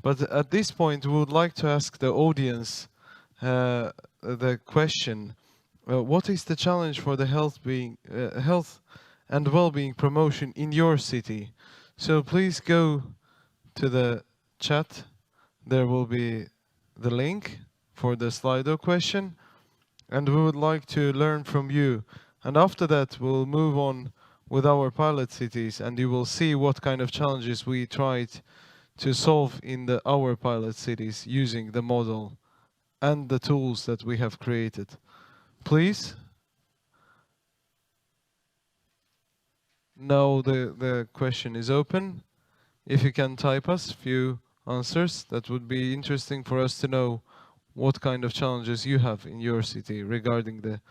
But at this point, we would like to ask the audience the question: what is the challenge for the health and well-being promotion in your city? So please go to the chat. There will be the link for the Slido question, and we would like to learn from you. And after that, we'll move on with our pilot cities, and you will see what kind of challenges we tried to solve in our pilot cities using the model and the tools that we have created. Please. Now the question is open. If you can type us a few answers, that would be interesting for us to know what kind of challenges you have in your city regarding the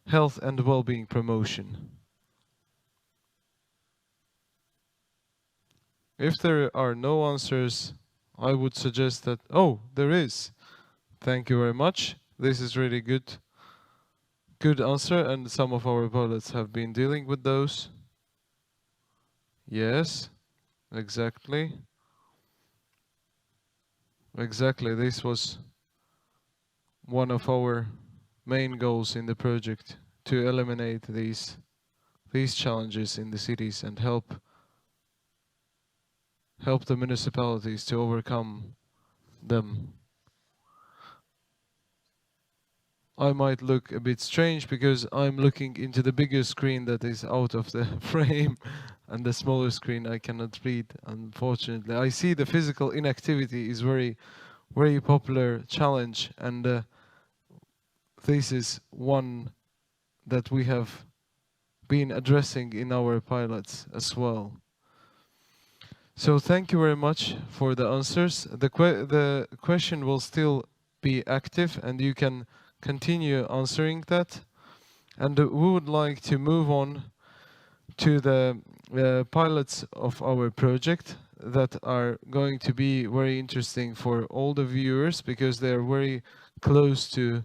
health and well-being promotion. If there are no answers, I would suggest that... Oh, there is. Thank you very much. This is really good answer, and some of our pilots have been dealing with those. Yes, exactly. Exactly, this was one of our main goals in the project, to eliminate these challenges in the cities and help the municipalities to overcome them. I might look a bit strange because I'm looking into the bigger screen that is out of the frame, and the smaller screen I cannot read, unfortunately. I see the physical inactivity is very popular challenge, and this is one that we have been addressing in our pilots as well. So thank you very much for the answers. The question will still be active, and you can continue answering that. And we would like to move on to the pilots of our project that are going to be very interesting for all the viewers, because they're very close to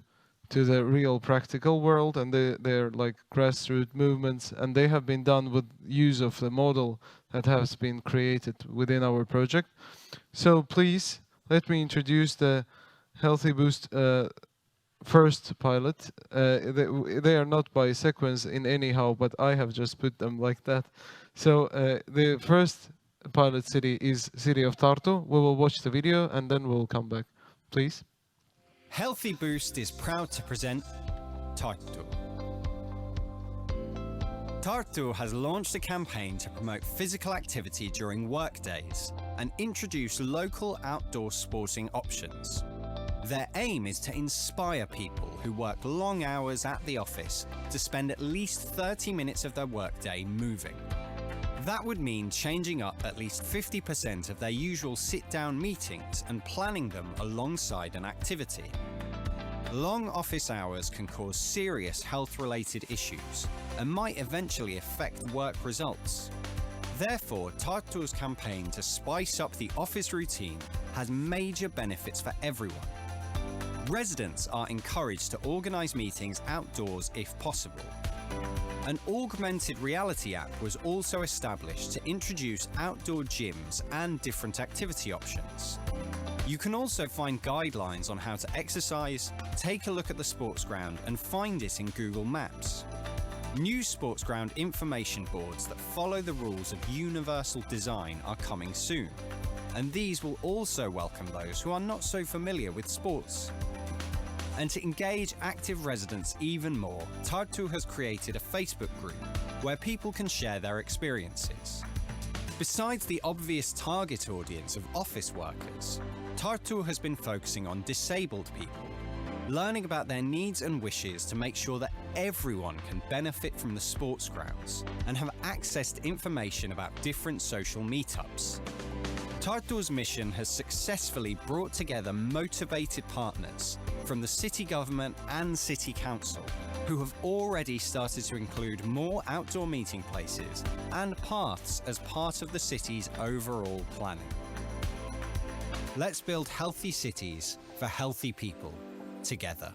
the real practical world, and they're like grassroots movements, and they have been done with use of the model that has been created within our project. So please let me introduce the Healthy Boost first pilot. They are not by sequence in anyhow, but I have just put them like that. So the first pilot city is city of Tartu. We will watch the video and then we'll come back. Please. Healthy Boost is proud to present Tartu. Tartu has launched a campaign to promote physical activity during workdays and introduce local outdoor sporting options. Their aim is to inspire people who work long hours at the office to spend at least 30 minutes of their workday moving. That would mean changing up at least 50% of their usual sit-down meetings and planning them alongside an activity. Long office hours can cause serious health-related issues and might eventually affect work results. Therefore, Tartu's campaign to spice up the office routine has major benefits for everyone. Residents are encouraged to organise meetings outdoors if possible. An augmented reality app was also established to introduce outdoor gyms and different activity options. You can also find guidelines on how to exercise, take a look at the sports ground and find it in Google Maps. New sports ground information boards that follow the rules of universal design are coming soon, and these will also welcome those who are not so familiar with sports. And to engage active residents even more, Tartu has created a Facebook group where people can share their experiences. Besides the obvious target audience of office workers, Tartu has been focusing on disabled people, learning about their needs and wishes to make sure that everyone can benefit from the sports grounds and have access to information about different social meetups. Tartu's mission has successfully brought together motivated partners from the city government and city council, who have already started to include more outdoor meeting places and paths as part of the city's overall planning. Let's build healthy cities for healthy people together.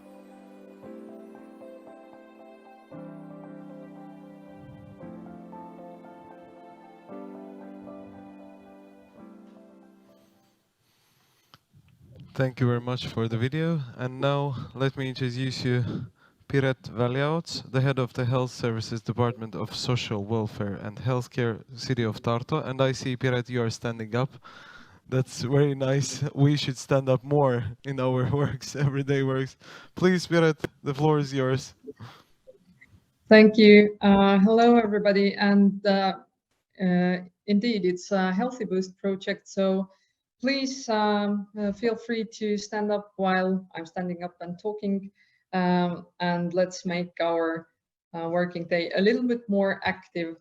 Thank you very much for the video. And now let me introduce you Piret Väljaots, the head of the Health Services Department of Social Welfare and Healthcare, City of Tartu. And I see, Piret, you are standing up. That's very nice. We should stand up more in our works, everyday works. Please, Piret, the floor is yours. Thank you. Hello, everybody. And indeed, it's a Healthy Boost project. So please feel free to stand up while I'm standing up and talking. And let's make our working day a little bit more active.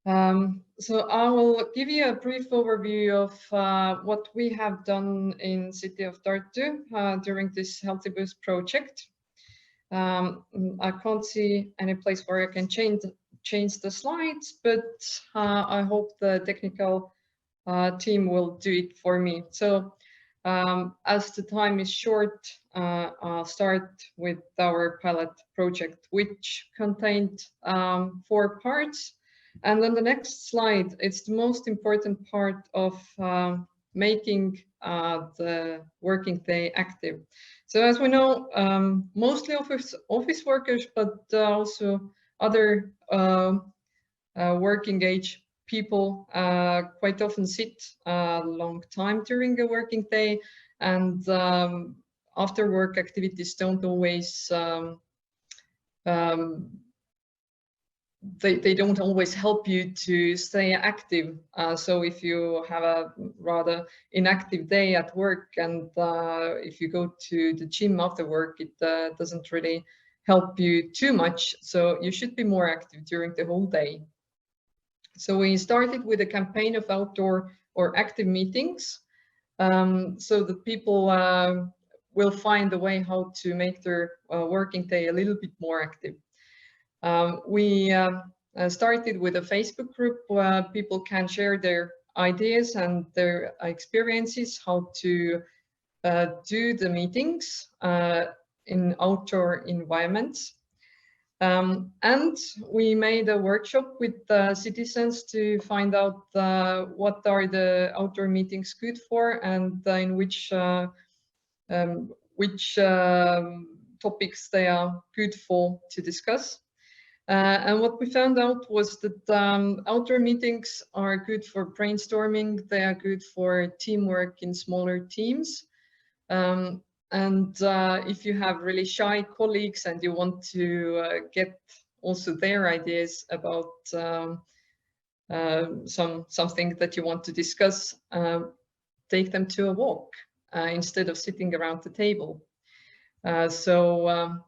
So I will give you a brief overview of what we have done in City of Tartu during this Healthy Boost project. I can't see any place where I can change the slides, but I hope the technical team will do it for me. So as the time is short, I'll start with our pilot project, which contained 4 parts. And on the next slide, it's the most important part of making the working day active. So as we know, mostly office workers, but also other working age people quite often sit a long time during a working day, and after work activities don't always they don't always help you to stay active. So if you have a rather inactive day at work and if you go to the gym after work, it doesn't really help you too much. So you should be more active during the whole day. So we started with a campaign of outdoor or active meetings so that people will find a way how to make their working day a little bit more active. We started with a Facebook group where people can share their ideas and their experiences how to do the meetings in outdoor environments. And we made a workshop with citizens to find out what are the outdoor meetings good for and in which topics they are good for to discuss. And what we found out was that outdoor meetings are good for brainstorming. They are good for teamwork in smaller teams. And if you have really shy colleagues and you want to get also their ideas about something that you want to discuss, take them to a walk instead of sitting around the table. So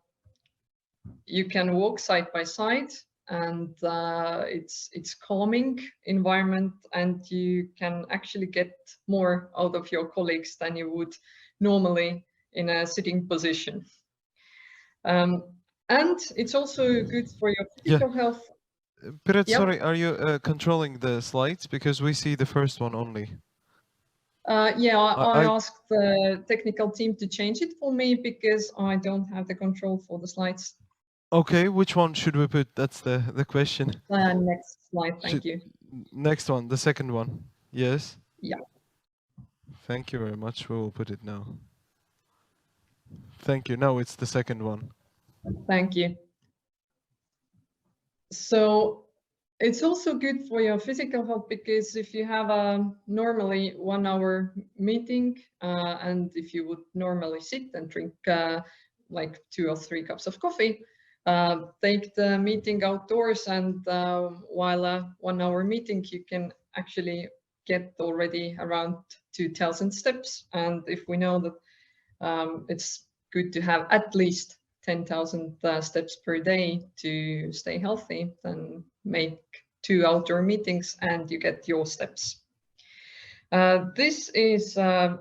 you can walk side by side, and it's calming environment, and you can actually get more out of your colleagues than you would normally in a sitting position. And it's also good for your physical health. Piret, sorry, are you controlling the slides? Because we see the first one only. Yeah, I asked the technical team to change it for me because I don't have the control for the slides. Okay, which one should we put? That's the question. Next slide, thank you. Next one, the second one. Yes? Yeah. Thank you very much. We will put it now. Thank you. Now it's the second one. Thank you. So it's also good for your physical health because if you have a normally 1 hour meeting and if you would normally sit and drink like 2 or 3 cups of coffee, take the meeting outdoors, and while a 1 hour meeting you can actually get already around 2,000 steps. And if we know that it's good to have at least 10,000 steps per day to stay healthy, then make 2 outdoor meetings and you get your steps. This is a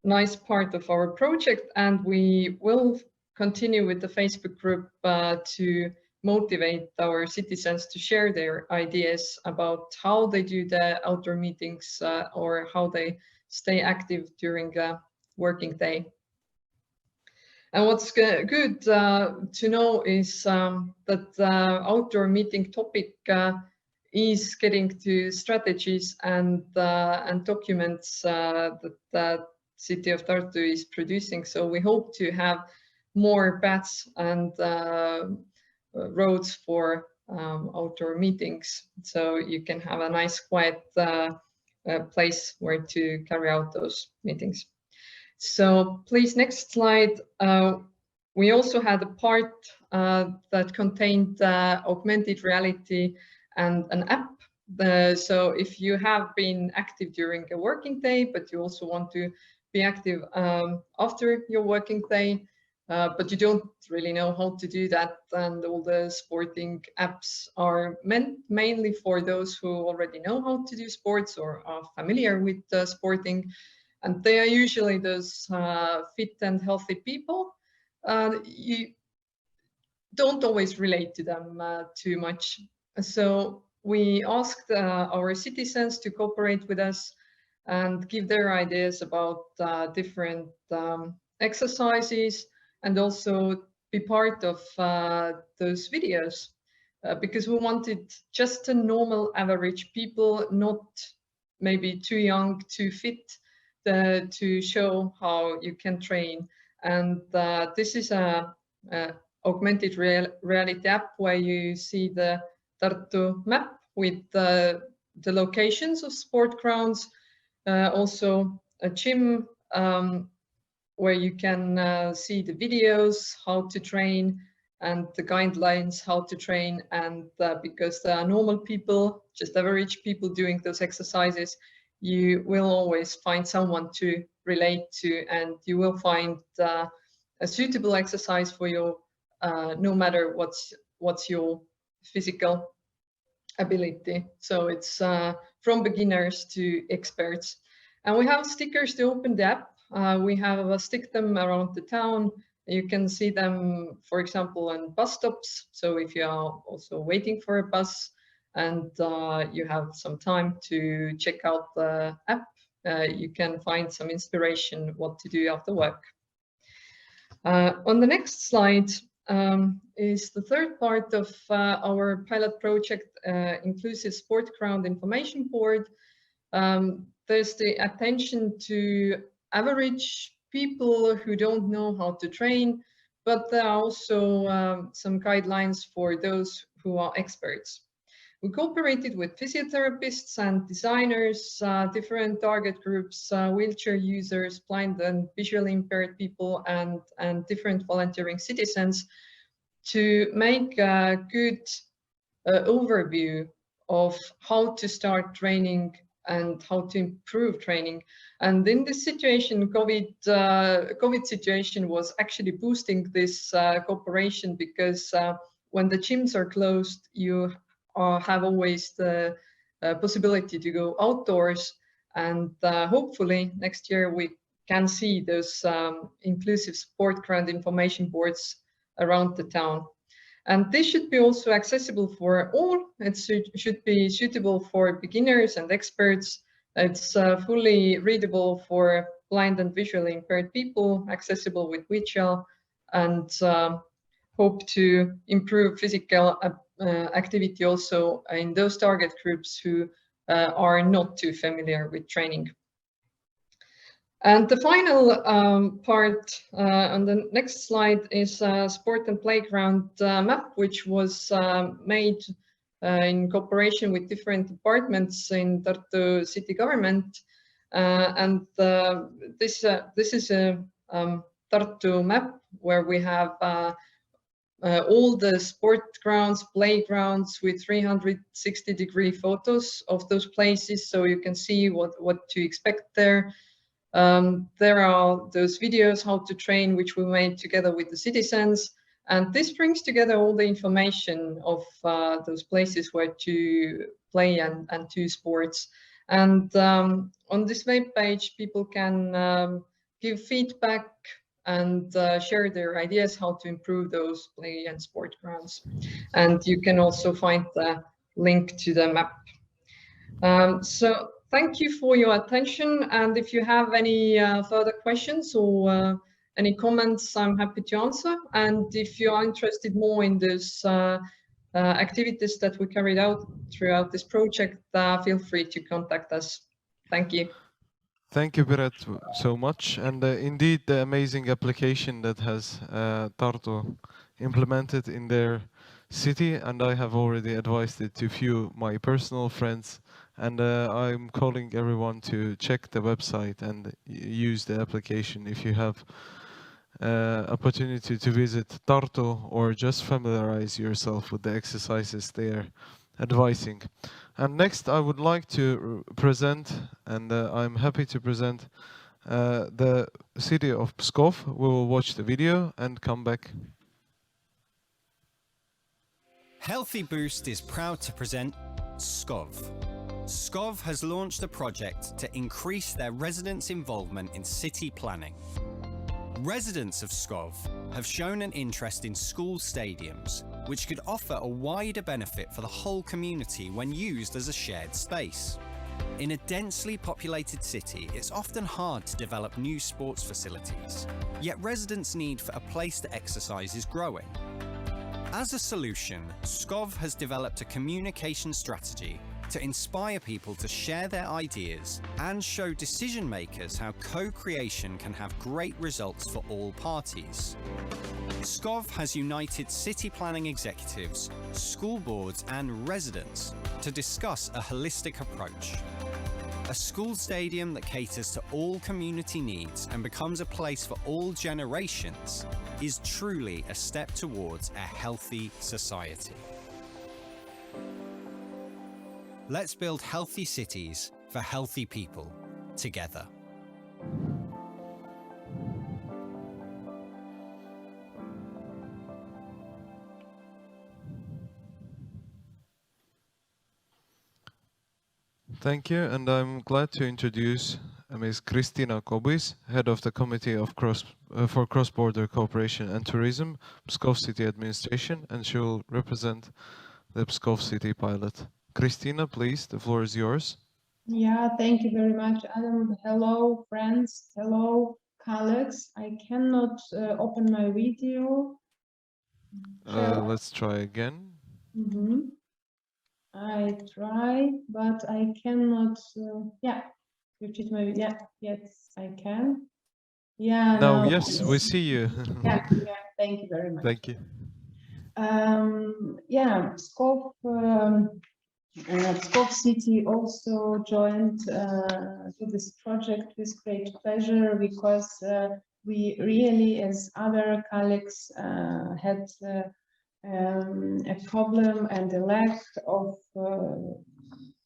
nice part of our project, and we will continue with the Facebook group to motivate our citizens to share their ideas about how they do the outdoor meetings or how they stay active during a working day. And what's good to know is that the outdoor meeting topic is getting to strategies and documents that city of Tartu is producing. So we hope to have more paths and roads for outdoor meetings, so you can have a nice quiet place where to carry out those meetings. So please, next slide. We also had a part that contained augmented reality and an app. So if you have been active during a working day, but you also want to be active after your working day, but you don't really know how to do that, and all the sporting apps are meant mainly for those who already know how to do sports or are familiar with sporting, and they are usually those fit and healthy people. You don't always relate to them too much. So we asked our citizens to cooperate with us and give their ideas about different exercises, and also be part of those videos, because we wanted just a normal average people, not maybe too young, too fit, to show how you can train. And this is a augmented reality app where you see the Tartu map with the locations of sport grounds, also a gym where you can see the videos, how to train, and the guidelines how to train. And because there are normal people, just average people doing those exercises, you will always find someone to relate to, and you will find a suitable exercise for you, no matter what's your physical ability. So it's from beginners to experts. And we have stickers to open the app. We have stick them around the town. You can see them, for example, on bus stops. So if you are also waiting for a bus and you have some time to check out the app, you can find some inspiration what to do after work. On the next slide is the third part of our pilot project, Inclusive Sport Ground Information Board. There's the attention to average people who don't know how to train, but there are also some guidelines for those who are experts. We cooperated with physiotherapists and designers, different target groups, wheelchair users, blind and visually impaired people, and different volunteering citizens to make a good overview of how to start training and how to improve training. And in this situation, COVID situation was actually boosting this cooperation, because when the gyms are closed, you have always the possibility to go outdoors, and hopefully next year we can see those inclusive sport ground information boards around the town. And this should be also accessible for all. It should be suitable for beginners and experts. It's fully readable for blind and visually impaired people, accessible with wheelchair, and hope to improve physical activity also in those target groups who are not too familiar with training. And the final part on the next slide is a sport and playground map, which was made in cooperation with different departments in Tartu city government. And this is a Tartu map where we have all the sport grounds, playgrounds with 360-degree photos of those places, so you can see what to expect there. There are those videos how to train, which we made together with the citizens, and this brings together all the information of those places where to play and do sports. And on this web page, people can give feedback and share their ideas how to improve those play and sport grounds. And you can also find the link to the map. So thank you for your attention, and if you have any further questions or any comments, I'm happy to answer. And if you are interested more in those activities that we carried out throughout this project, feel free to contact us. Thank you. Thank you, Piret, so much. And indeed, the amazing application that has Tartu implemented in their city, and I have already advised it to few my personal friends. And I'm calling everyone to check the website and use the application if you have opportunity to visit Tartu or just familiarize yourself with the exercises they are advising. And next I would like to present, and I'm happy to present the city of Pskov. We will watch the video and come back. Healthy Boost is proud to present Pskov. Pskov has launched a project to increase their residents' involvement in city planning. Residents of Pskov have shown an interest in school stadiums, which could offer a wider benefit for the whole community when used as a shared space. In a densely populated city, it's often hard to develop new sports facilities, yet residents' need for a place to exercise is growing. As a solution, Pskov has developed a communication strategy to inspire people to share their ideas and show decision makers how co-creation can have great results for all parties. Pskov has united city planning executives, school boards and residents to discuss a holistic approach. A school stadium that caters to all community needs and becomes a place for all generations is truly a step towards a healthy society. Let's build healthy cities for healthy people together. Thank you, and I'm glad to introduce Ms. Kristina Kobyz, head of the Committee of for Cross-Border Cooperation and Tourism, Pskov City Administration, and she will represent the Pskov City pilot. Kristina, please, the floor is yours. Yeah, thank you very much, Adam. Hello, friends. Hello, colleagues. I cannot open my video. Let's try again. I try, but I cannot. Yeah, which is maybe. Yeah, yes, I can. Yeah. No, yes, we see you. Yeah. Thank you very much. Thank you. Yeah, Pskov City also joined to this project with great pleasure because we really, as other colleagues, had a problem and a lack of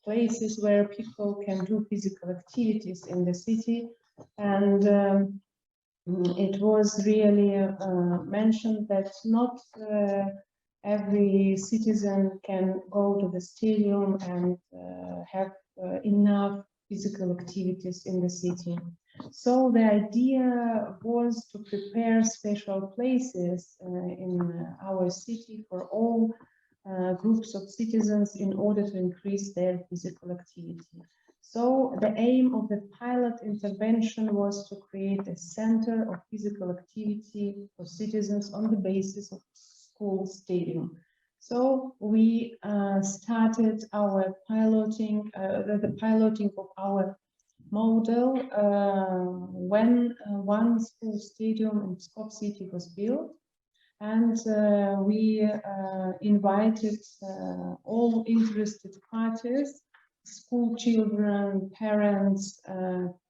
places where people can do physical activities in the city, and it was really mentioned that not every citizen can go to the stadium and have enough physical activities in the city. So the idea was to prepare special places in our city for all groups of citizens in order to increase their physical activity. So the aim of the pilot intervention was to create a center of physical activity for citizens on the basis of school stadium. So we started our piloting, the piloting of our model when one school stadium in Pskov City was built, and we invited all interested parties, school children, parents,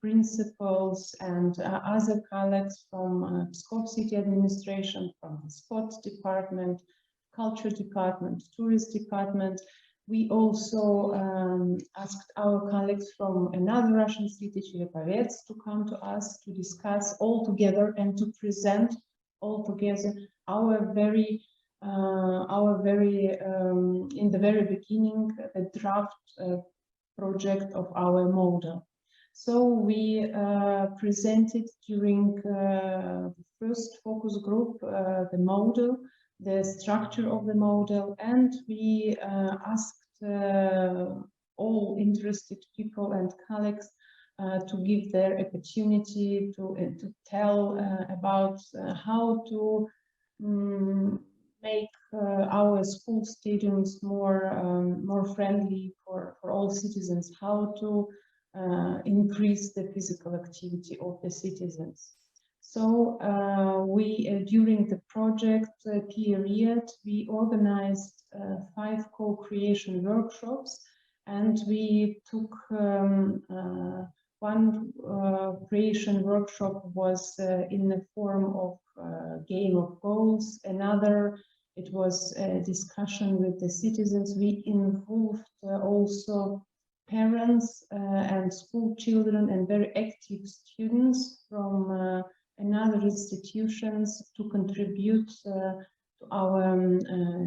principals, and other colleagues from Pskov City Administration, from the Sports Department, Culture Department, Tourist Department. We also asked our colleagues from another Russian city, Cherepovets, to come to us to discuss all together and to present all together our very in the very beginning the draft project of our model. So we presented during the first focus group the model, the structure of the model, and we asked all interested people and colleagues to give their opportunity to tell about how to make our school stadiums more friendly for all citizens, how to increase the physical activity of the citizens. So during the project period, we organized 5 co-creation workshops, and we took one creation workshop was in the form of game of goals. Another, it was a discussion with the citizens. We involved also parents and school children and very active students from another institutions to contribute to our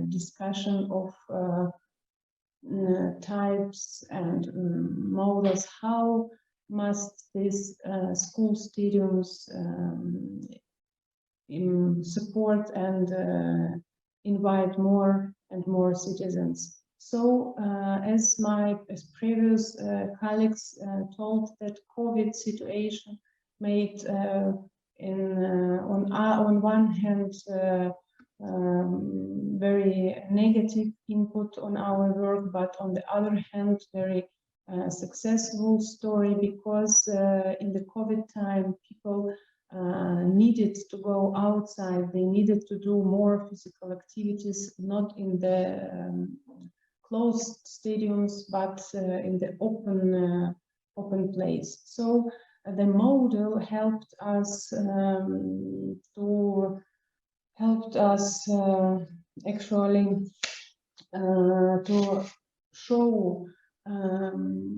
discussion of types and models. How must these school stadiums support and invite more and more citizens? So, as previous colleagues told, that COVID situation made on one hand very negative input on our work, but on the other hand very successful story, because in the COVID time people needed to go outside. They needed to do more physical activities, not in the closed stadiums, but in the open place. So the model helped us actually to show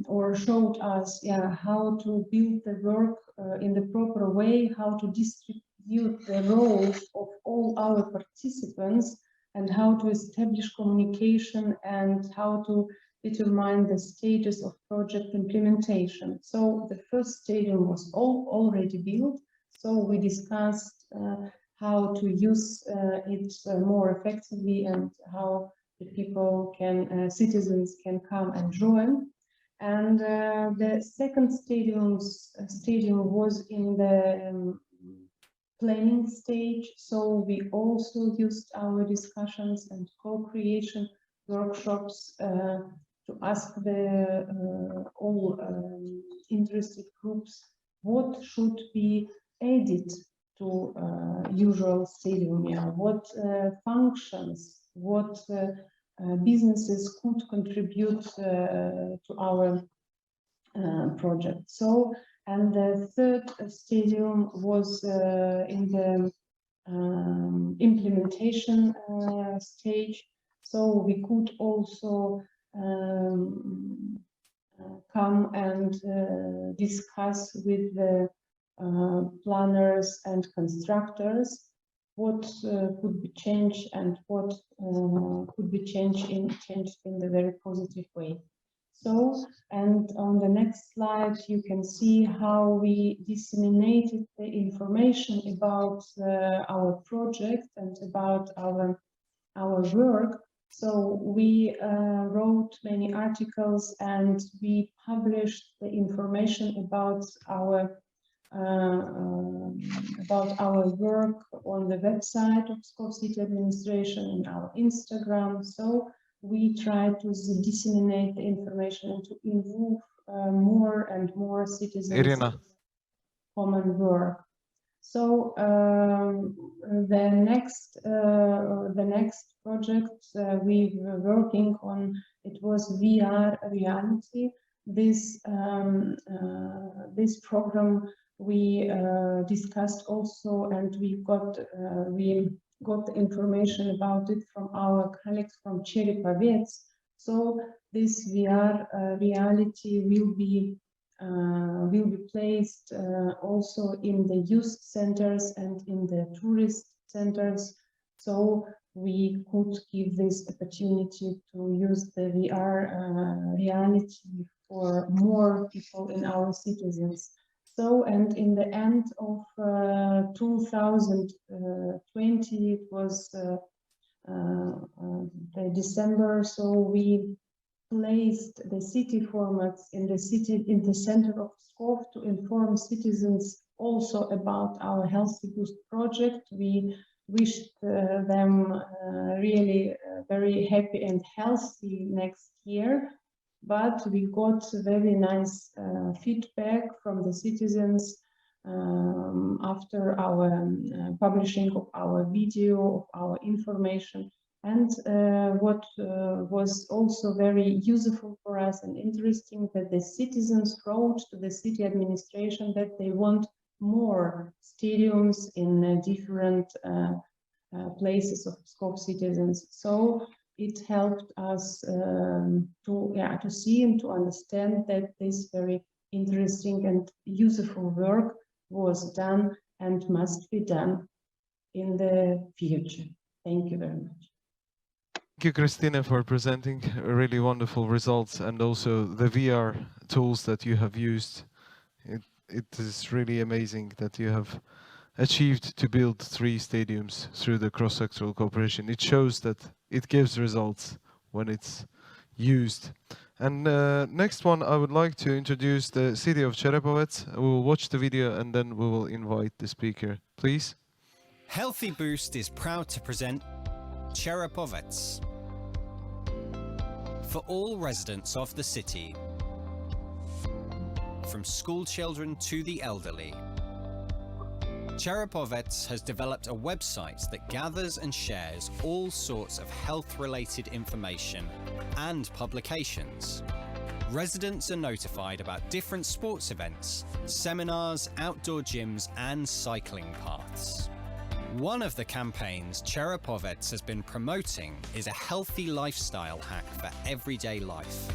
or showed us how to build the work in the proper way, how to distribute the roles of all our participants, and how to establish communication, and how to determine the status of project implementation. So the first stadium was already built, so we discussed how to use it more effectively, and how the people can, citizens can come and join. And the second stadium was in the planning stage, so we also used our discussions and co-creation workshops to ask the all interested groups what should be added to usual stadium, what functions, what businesses could contribute to our project. So, and the third stadium was in the implementation stage, so we could also come and discuss with the planners and constructors what could be changed and what could be changed in the very positive way. So, and on the next slide you can see how we disseminated the information about our project and about our work. So we wrote many articles, and we published the information about our work on the website of Pskov City Administration and our Instagram. So we try to disseminate the information and to involve more and more citizens Irina. in common work. So the next project we were working on, it was VR reality. This program we discussed also, and we got the information about it from our colleagues from Cherepovets. So this VR reality will be placed also in the youth centers and in the tourist centers. So we could give this opportunity to use the VR reality for more people in our citizens. So, and in the end of 2020, it was the December, so we placed the city formats in the center of Pskov to inform citizens also about our Healthy Boost project. We wished them really very happy and healthy next year. but we got very nice feedback from the citizens after our publishing of our video, of our information. And what was also very useful for us and interesting, that the citizens wrote to the city administration that they want more stadiums in different places of Pskov citizens. So it helped us to see and to understand that this very interesting and useful work was done and must be done in the future. Thank you very much. Thank you, Kristina, for presenting really wonderful results and also the VR tools that you have used. It is really amazing that you have achieved to build 3 stadiums through the cross-sectoral cooperation. It shows that it gives results when it's used. And next one, I would like to introduce the city of Cherepovets. We will watch the video and then we will invite the speaker. Please. Healthy Boost is proud to present Cherepovets. For all residents of the city, from school children to the elderly, Cherepovets has developed a website that gathers and shares all sorts of health-related information and publications. Residents are notified about different sports events, seminars, outdoor gyms and cycling paths. One of the campaigns Cherepovets has been promoting is a healthy lifestyle hack for everyday life.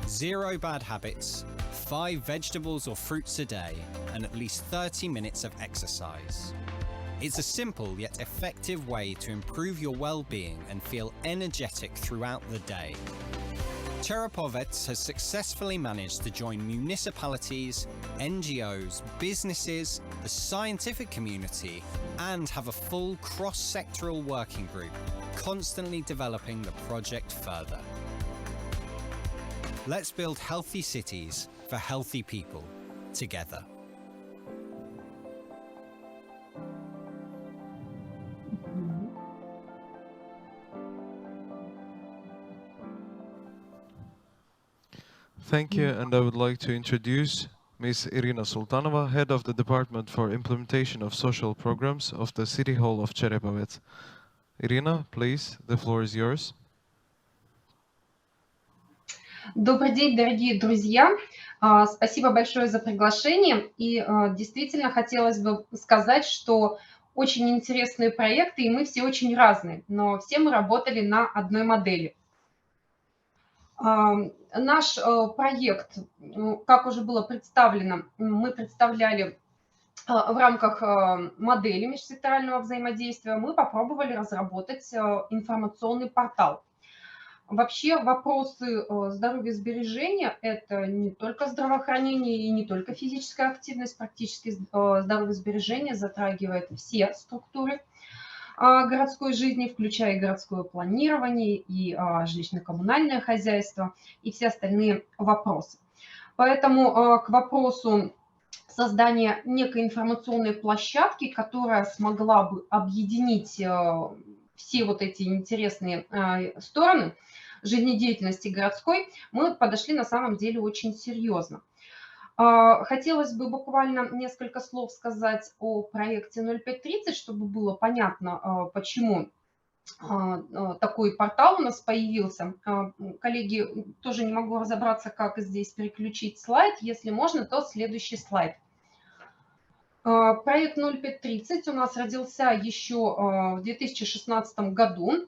0 bad habits, 5 vegetables or fruits a day, and at least 30 minutes of exercise. It's a simple yet effective way to improve your well-being and feel energetic throughout the day. Cherepovets has successfully managed to join municipalities, NGOs, businesses, the scientific community, and have a full cross-sectoral working group, constantly developing the project further. Let's build healthy cities for healthy people together. Thank you, and I would like to introduce Ms. Irina Sultanova, Head of the Department for Implementation of Social Programs of the City Hall of Cherepovets. Irina, please, the floor is yours. Добрый день, дорогие друзья! Спасибо большое за приглашение. И действительно хотелось бы сказать, что очень интересные проекты, и мы все очень разные, но все мы работали на одной модели. Наш проект, как уже было представлено, мы представляли в рамках модели межсекторального взаимодействия, мы попробовали разработать информационный портал. Вообще вопросы здоровья и сбережения – это не только здравоохранение и не только физическая активность, практически здоровье и сбережение затрагивает все структуры городской жизни, включая городское планирование и жилищно-коммунальное хозяйство и все остальные вопросы. Поэтому к вопросу создания некой информационной площадки, которая смогла бы объединить все вот эти интересные стороны жизнедеятельности городской, мы подошли на самом деле очень серьезно. Хотелось бы буквально несколько слов сказать о проекте 0530, чтобы было понятно, почему такой портал у нас появился. Коллеги, тоже не могу разобраться, как здесь переключить слайд. Если можно, то следующий слайд. Проект 0530 у нас родился еще в 2016 году.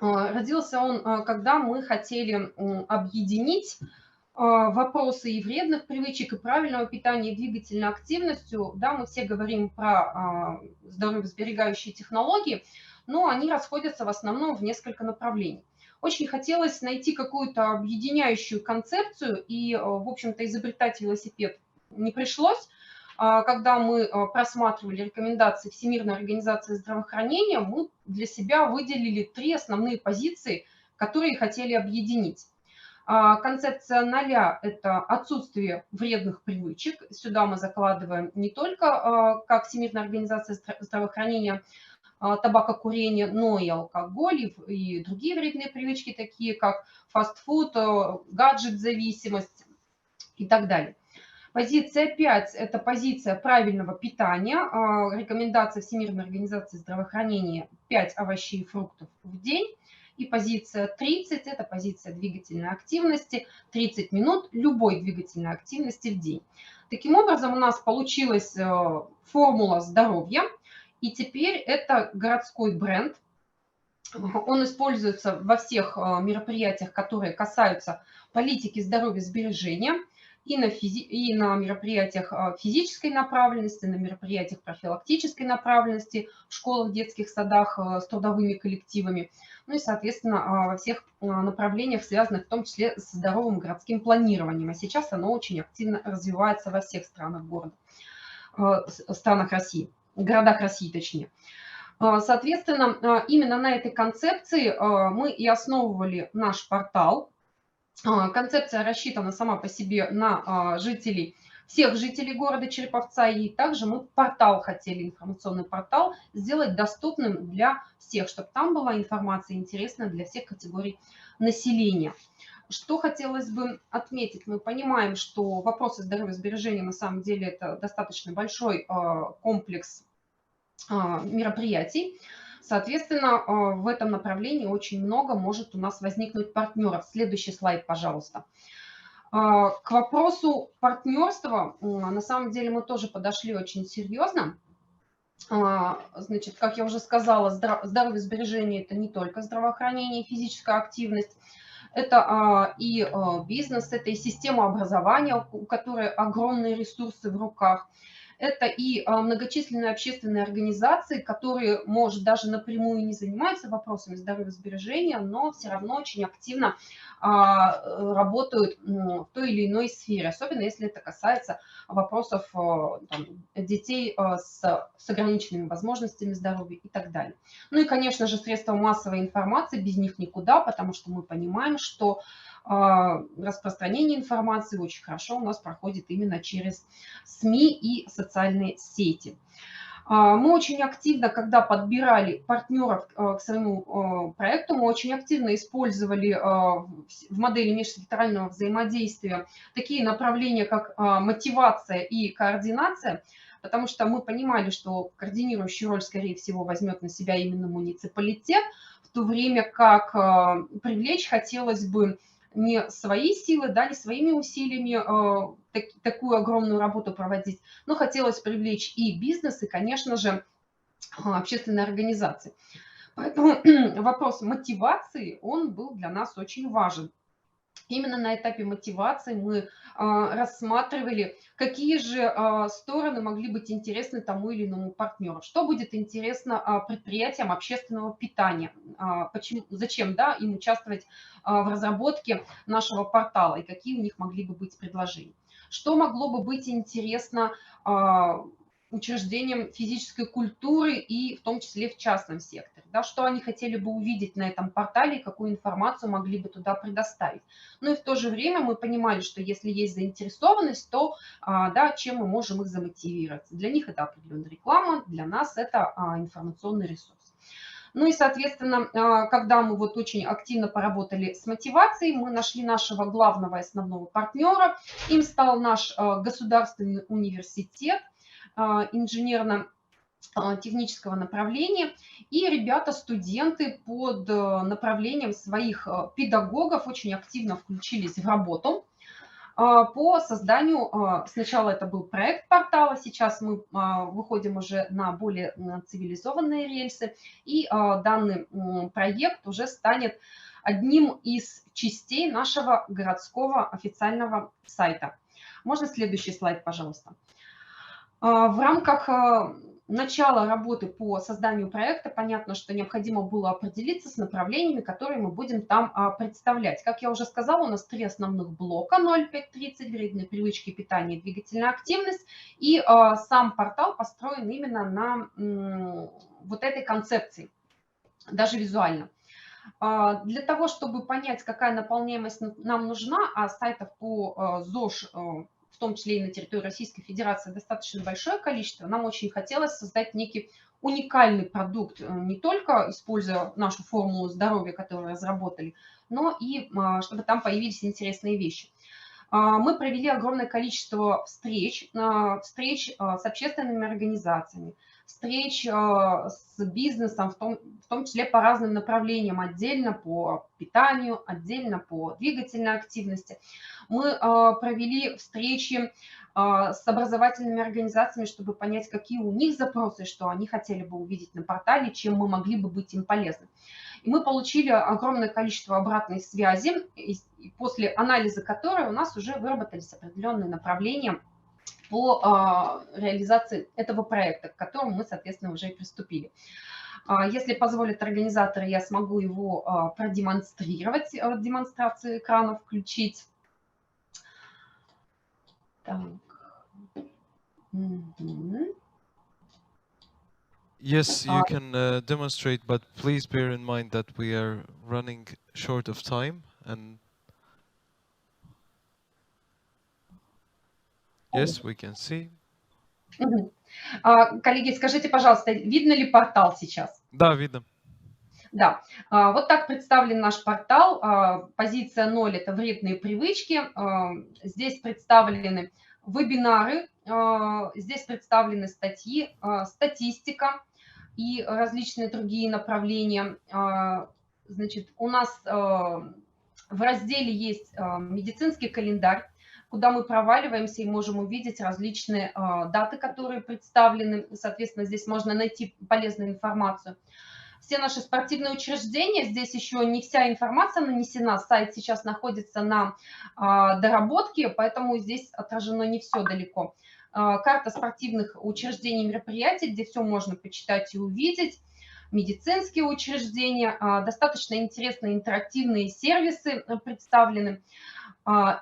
Родился он, когда мы хотели объединить вопросы и вредных привычек, и правильного питания, и двигательной активностью. Да, мы все говорим про здоровьесберегающие технологии, но они расходятся в основном в несколько направлений. Очень хотелось найти какую-то объединяющую концепцию, и, в общем-то, изобретать велосипед не пришлось. Когда мы просматривали рекомендации Всемирной организации здравоохранения, мы для себя выделили 3 основные позиции, которые хотели объединить. Концепция 0 – это отсутствие вредных привычек. Сюда мы закладываем не только, как Всемирная организация здравоохранения табакокурения, но и алкоголь, и другие вредные привычки, такие как фастфуд, гаджет-зависимость и так далее. Позиция 5 – это позиция правильного питания. Рекомендация Всемирной организации здравоохранения – 5 овощей и фруктов в день. И позиция 30 – это позиция двигательной активности, 30 минут любой двигательной активности в день. Таким образом, у нас получилась формула здоровья. И теперь это городской бренд. Он используется во всех мероприятиях, которые касаются политики здоровья сбережения. И на мероприятиях физической направленности, на мероприятиях профилактической направленности, в школах, детских садах с трудовыми коллективами. Ну и, соответственно, во всех направлениях, связанных в том числе с здоровым городским планированием. А сейчас оно очень активно развивается во всех странах города, странах России, городах России точнее. Соответственно, именно на этой концепции мы и основывали наш портал. Концепция рассчитана сама по себе на жителей, всех жителей города Череповца, и также мы портал хотели, информационный портал, сделать доступным для всех, чтобы там была информация интересная для всех категорий населения. Что хотелось бы отметить, мы понимаем, что вопросы здоровья и сбережения на самом деле это достаточно большой комплекс мероприятий. Соответственно, в этом направлении очень много может у нас возникнуть партнеров. Следующий слайд, пожалуйста. К вопросу партнерства, на самом деле, мы тоже подошли очень серьезно. Значит, как я уже сказала, здоровье и сбережение – это не только здравоохранение и физическая активность. Это и бизнес, это и система образования, у которой огромные ресурсы в руках. Это и многочисленные общественные организации, которые, может, даже напрямую не занимаются вопросами здоровья и сбережения, но все равно очень активно работают в той или иной сфере, особенно если это касается вопросов там, детей с ограниченными возможностями здоровья и так далее. Ну и, конечно же, средства массовой информации, без них никуда, потому что мы понимаем, что распространение информации очень хорошо у нас проходит именно через СМИ и социальные сети. Мы очень активно, когда подбирали партнеров к своему проекту, мы очень активно использовали в модели межсекторального взаимодействия такие направления, как мотивация и координация, потому что мы понимали, что координирующую роль, скорее всего, возьмет на себя именно муниципалитет, в то время как привлечь хотелось бы не свои силы, да, не своими усилиями такую огромную работу проводить, но хотелось привлечь и бизнес, и, конечно же, общественные организации. Поэтому вопрос мотивации, он был для нас очень важен. Именно на этапе мотивации мы рассматривали, какие же стороны могли быть интересны тому или иному партнеру, что будет интересно предприятиям общественного питания, зачем, да, им участвовать в разработке нашего портала и какие у них могли бы быть предложения. Что могло бы быть интересно учреждениям физической культуры и в том числе в частном секторе, да, что они хотели бы увидеть на этом портале, какую информацию могли бы туда предоставить. Ну и в то же время мы понимали, что если есть заинтересованность, то да, чем мы можем их замотивировать. Для них это определенная реклама, для нас это информационный ресурс. Ну и, соответственно, когда мы вот очень активно поработали с мотивацией, мы нашли нашего главного и основного партнера. Им стал наш государственный университет инженерно-технического направления. И ребята, студенты под направлением своих педагогов очень активно включились в работу по созданию, сначала это был проект портала, сейчас мы выходим уже на более цивилизованные рельсы, и данный проект уже станет одним из частей нашего городского официального сайта. Можно следующий слайд, пожалуйста. В рамках начала работы по созданию проекта понятно, что необходимо было определиться с направлениями, которые мы будем там представлять. Как я уже сказала, у нас 3 основных блока: 0,5-30, вредные привычки, питание, двигательная активность. И сам портал построен именно на вот этой концепции, даже визуально. Для того, чтобы понять, какая наполняемость нам нужна, а сайтов по ЗОЖ в в том числе и на территории Российской Федерации, достаточно большое количество, нам очень хотелось создать некий уникальный продукт, не только используя нашу формулу здоровья, которую разработали, но и чтобы там появились интересные вещи. Мы провели огромное количество встреч с общественными организациями, встреч с бизнесом, в том числе по разным направлениям, отдельно по питанию, отдельно по двигательной активности. Мы провели встречи с образовательными организациями, чтобы понять, какие у них запросы, что они хотели бы увидеть на портале, чем мы могли бы быть им полезны. И мы получили огромное количество обратной связи, после анализа которой у нас уже выработались определенные направления по реализации этого проекта, к которому мы, соответственно, уже и приступили. Если позволят организаторы, я смогу его продемонстрировать, демонстрацию экрана включить. Так. Yes, you can demonstrate, but please bear in mind that we are running short of time. And yes, we can see. Коллеги, скажите, пожалуйста, видно ли портал сейчас? Да, видно. Да, вот так представлен наш портал. Позиция 0 – это вредные привычки. Здесь представлены вебинары, здесь представлены статьи, статистика и различные другие направления. Значит, у нас в разделе есть медицинский календарь, куда мы проваливаемся и можем увидеть различные даты, которые представлены. Соответственно, здесь можно найти полезную информацию. Все наши спортивные учреждения, здесь еще не вся информация нанесена, сайт сейчас находится на доработке, поэтому здесь отражено не все далеко. Карта спортивных учреждений и мероприятий, где все можно почитать и увидеть. Медицинские учреждения, достаточно интересные интерактивные сервисы представлены.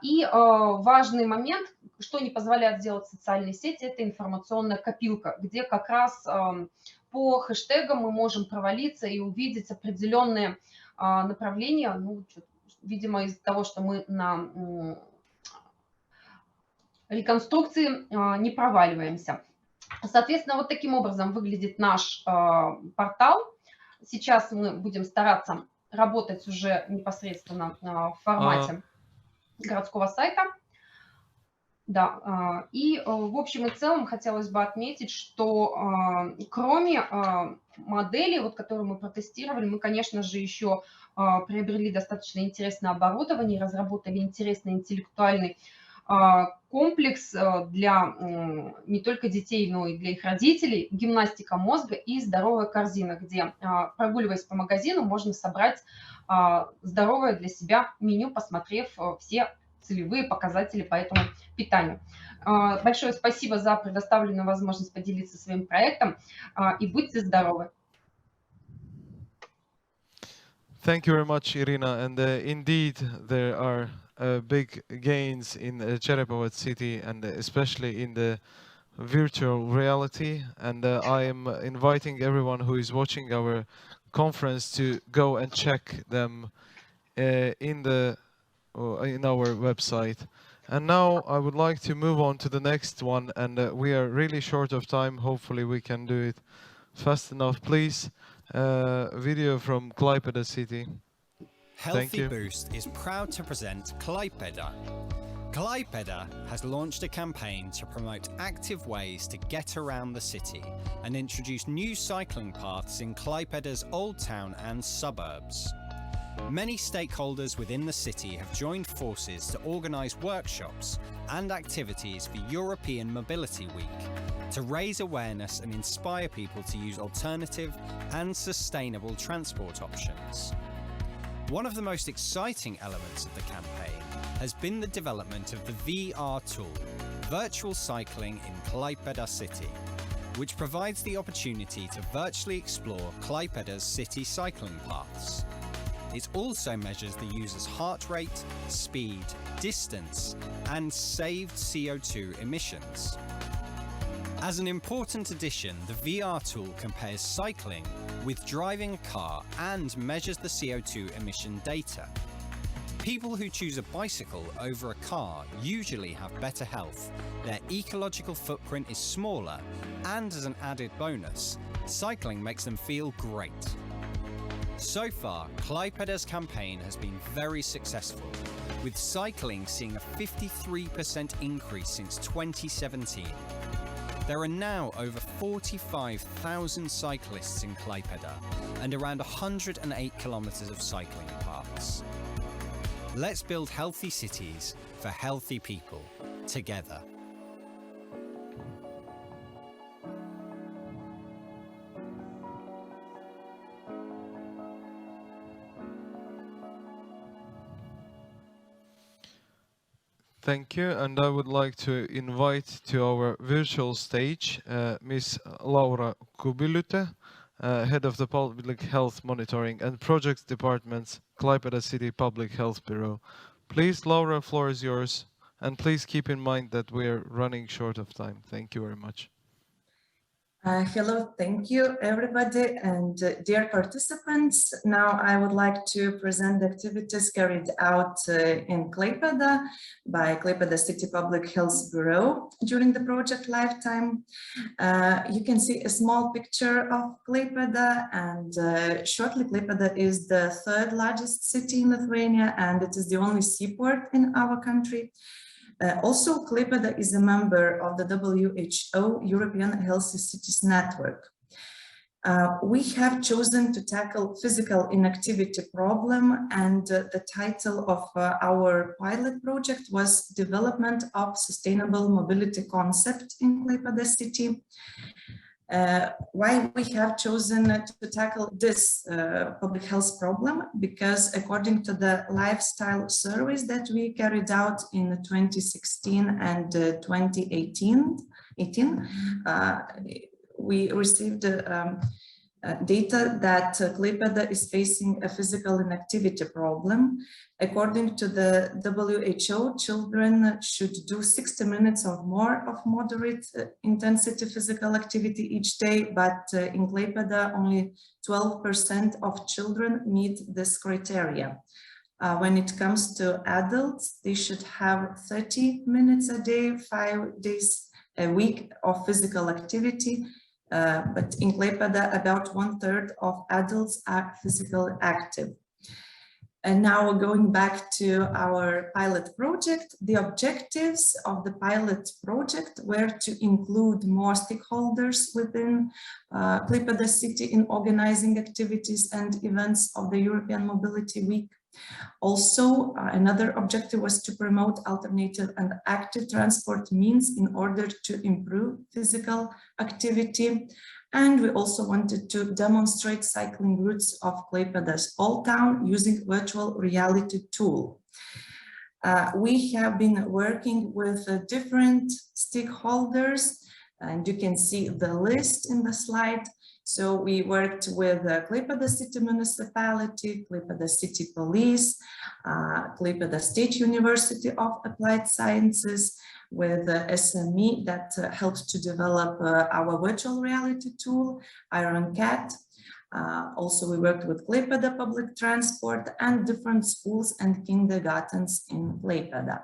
И важный момент, что не позволяет сделать социальные сети, это информационная копилка, где как раз по хэштегам мы можем провалиться и увидеть определенные направления. Ну, видимо, из-за того, что мы на реконструкции не проваливаемся. Соответственно, вот таким образом выглядит наш портал. Сейчас мы будем стараться работать уже непосредственно в формате городского сайта. Да, и в общем и целом хотелось бы отметить, что кроме моделей, вот, которую мы протестировали, мы, конечно же, еще приобрели достаточно интересное оборудование, разработали интересный интеллектуальный комплекс для не только детей, но и для их родителей, гимнастика мозга и здоровая корзина, где, прогуливаясь по магазину, можно собрать здоровое для себя меню, посмотрев все целевые показатели по этому питанию. Большое спасибо за предоставленную возможность поделиться своим проектом, и будьте здоровы. Thank you very much, Irina. And indeed, there are big gains in Cherepovets city, and especially in the virtual reality. And I am inviting everyone who is watching our conference to go and check them in our website. And now I would like to move on to the next one, and we are really short of time. Hopefully we can do it fast enough. Please, video from Klaipeda city. Healthy Boost is proud to present Klaipeda. Klaipeda has launched a campaign to promote active ways to get around the city and introduce new cycling paths in Klaipeda's Old Town and suburbs. Many stakeholders within the city have joined forces to organise workshops and activities for European Mobility Week to raise awareness and inspire people to use alternative and sustainable transport options. One of the most exciting elements of the campaign has been the development of the VR tool, Virtual Cycling in Klaipeda City, which provides the opportunity to virtually explore Klaipeda's city cycling paths. It also measures the user's heart rate, speed, distance, and saved CO2 emissions. As an important addition, the VR tool compares cycling with driving a car and measures the CO2 emission data. People who choose a bicycle over a car usually have better health, their ecological footprint is smaller, and as an added bonus, cycling makes them feel great. So far, Klaipeda's campaign has been very successful, with cycling seeing a 53% increase since 2017. There are now over 45,000 cyclists in Klaipeda and around 108 kilometers of cycling paths. Let's build healthy cities for healthy people together. Thank you, and I would like to invite to our virtual stage Ms. Laura Kubiliutė, Head of the Public Health Monitoring and Projects Department's Klaipeda City Public Health Bureau. Please, Laura, floor is yours, and please keep in mind that we are running short of time. Thank you very much. Hello, thank you everybody, and dear participants. Now I would like to present the activities carried out in Klaipeda by Klaipeda City Public Health Bureau during the project lifetime. You can see a small picture of Klaipeda, and shortly Klaipeda is the third largest city in Lithuania, and it is the only seaport in our country. Also, Klaipeda is a member of the WHO European Healthy Cities Network. We have chosen to tackle physical inactivity problem, and the title of our pilot project was Development of Sustainable Mobility Concept in Klaipeda City. Why we have chosen to tackle this public health problem? Because according to the lifestyle surveys that we carried out in 2016 and 2018, we received data that Klaipeda is facing a physical inactivity problem. According to the WHO, children should do 60 minutes or more of moderate intensity physical activity each day, but in Klaipeda, only 12% of children meet this criteria. When it comes to adults, they should have 30 minutes a day, 5 days a week of physical activity. But in Klaipeda, about 1/3 of adults are physically active. And now going back to our pilot project, the objectives of the pilot project were to include more stakeholders within Klaipeda city in organizing activities and events of the European Mobility Week. Also, another objective was to promote alternative and active transport means in order to improve physical activity. And we also wanted to demonstrate cycling routes of Klaipeda's Old Town using virtual reality tool. We have been working with different stakeholders, and you can see the list in the slide. So we worked with Klaipeda City Municipality, Klaipeda City Police, Klaipeda State University of Applied Sciences, with SME that helped to develop our virtual reality tool, Iron Cat. Also, we worked with Klaipeda Public Transport and different schools and kindergartens in Klaipeda.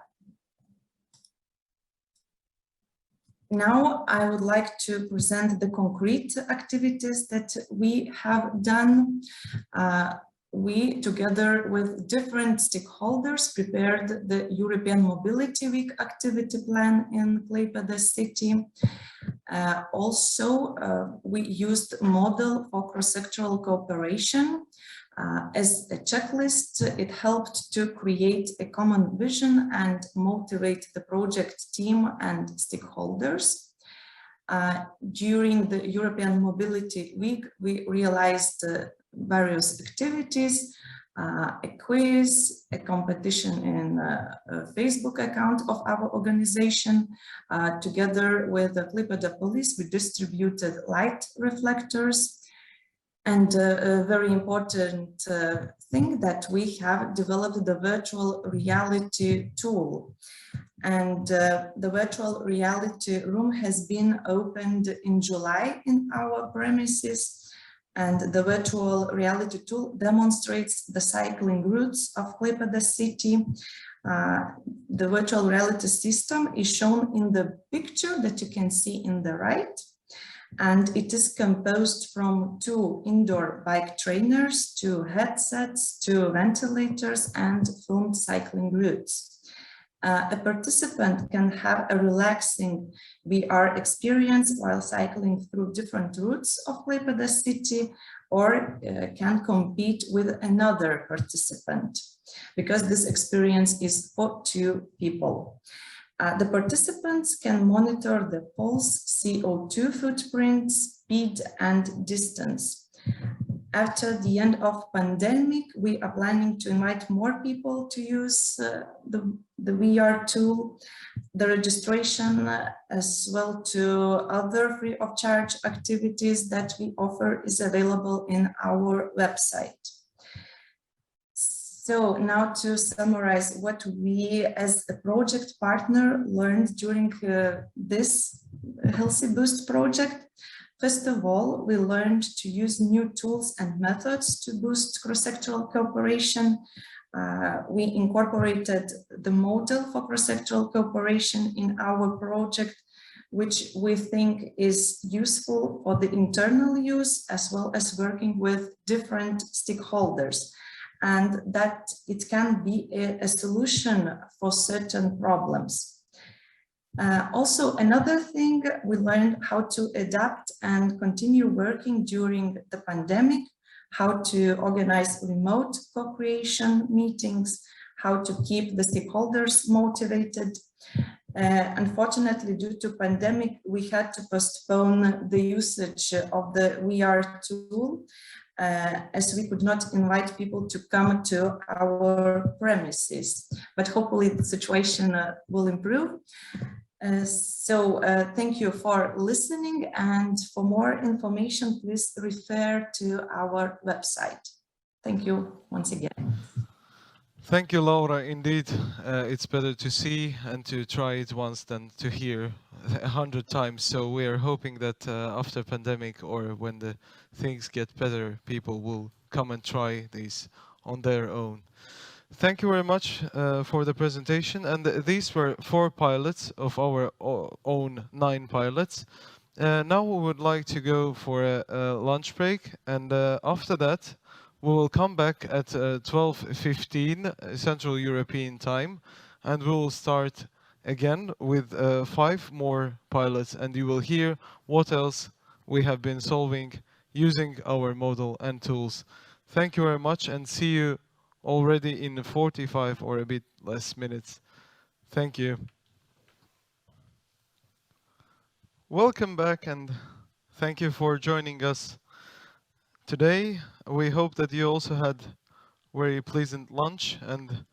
Now I would like to present the concrete activities that we have done. We, together with different stakeholders, prepared the European Mobility Week activity plan in Klaipeda city. We used a model for cross-sectoral cooperation. As a checklist, it helped to create a common vision and motivate the project team and stakeholders. During the European Mobility Week, we realized various activities, a quiz, a competition in a Facebook account of our organization. Together with the Klaipeda Police, we distributed light reflectors. And a very important thing that we have developed the virtual reality tool. And the virtual reality room has been opened in July in our premises. And the virtual reality tool demonstrates the cycling routes of Klaipeda city. The virtual reality system is shown in the picture that you can see in the right. And it is composed from 2 indoor bike trainers, 2 headsets, 2 ventilators, and filmed cycling routes. A participant can have a relaxing VR experience while cycling through different routes of Klaipeda city, or can compete with another participant, because this experience is for 2 people. The participants can monitor the pulse, CO2 footprint, speed, and distance. After the end of pandemic, we are planning to invite more people to use the VR tool. The registration as well to other free of charge activities that we offer is available in our website. So now to summarize what we as a project partner learned during this Healthy Boost project. First of all, we learned to use new tools and methods to boost cross-sectoral cooperation. We incorporated the model for cross-sectoral cooperation in our project, which we think is useful for the internal use as well as working with different stakeholders, and that it can be a solution for certain problems. Also, another thing, we learned how to adapt and continue working during the pandemic, how to organize remote co-creation meetings, how to keep the stakeholders motivated. Unfortunately, due to pandemic, we had to postpone the usage of the VR tool, as we could not invite people to come to our premises, but hopefully the situation will improve. Thank you for listening, and for more information, please refer to our website. Thank you once again. Thank you, Laura. Indeed, it's better to see and to try it once than to hear 100 times. So we are hoping that after pandemic, or when the things get better, people will come and try these on their own. Thank you very much for the presentation. And these were 4 pilots of our own 9 pilots. Now we would like to go for a lunch break, and after that we will come back at 12:15 Central European time, and we will start again with 5 more pilots, and you will hear what else we have been solving using our model and tools. Thank you very much, and see you already in 45 or a bit less minutes. Thank you. Welcome back, and thank you for joining us today. We hope that you also had very pleasant lunch and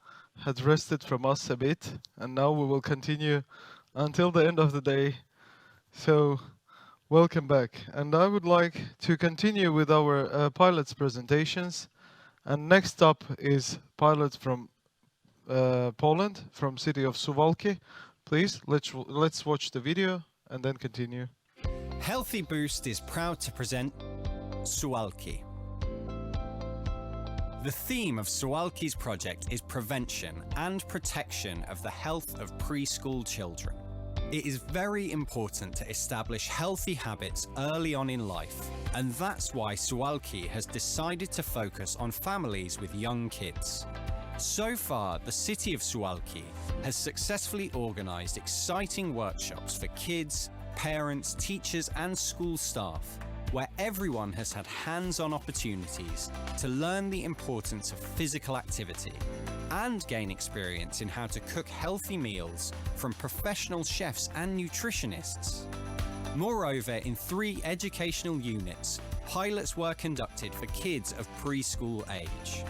had rested from us a bit, and now we will continue until the end of the day. So welcome back, and I would like to continue with our pilots presentations. And next up is pilot from Poland, from city of Suwalki. Please, let's watch the video and then continue. Healthy Boost is proud to present Suwalki. The theme of Suwalki's project is prevention and protection of the health of preschool children. It is very important to establish healthy habits early on in life, and that's why Suwalki has decided to focus on families with young kids. So far, the city of Suwalki has successfully organised exciting workshops for kids, parents, teachers and school staff, where everyone has had hands-on opportunities to learn the importance of physical activity and gain experience in how to cook healthy meals from professional chefs and nutritionists. Moreover, in 3 educational units, pilots were conducted for kids of preschool age.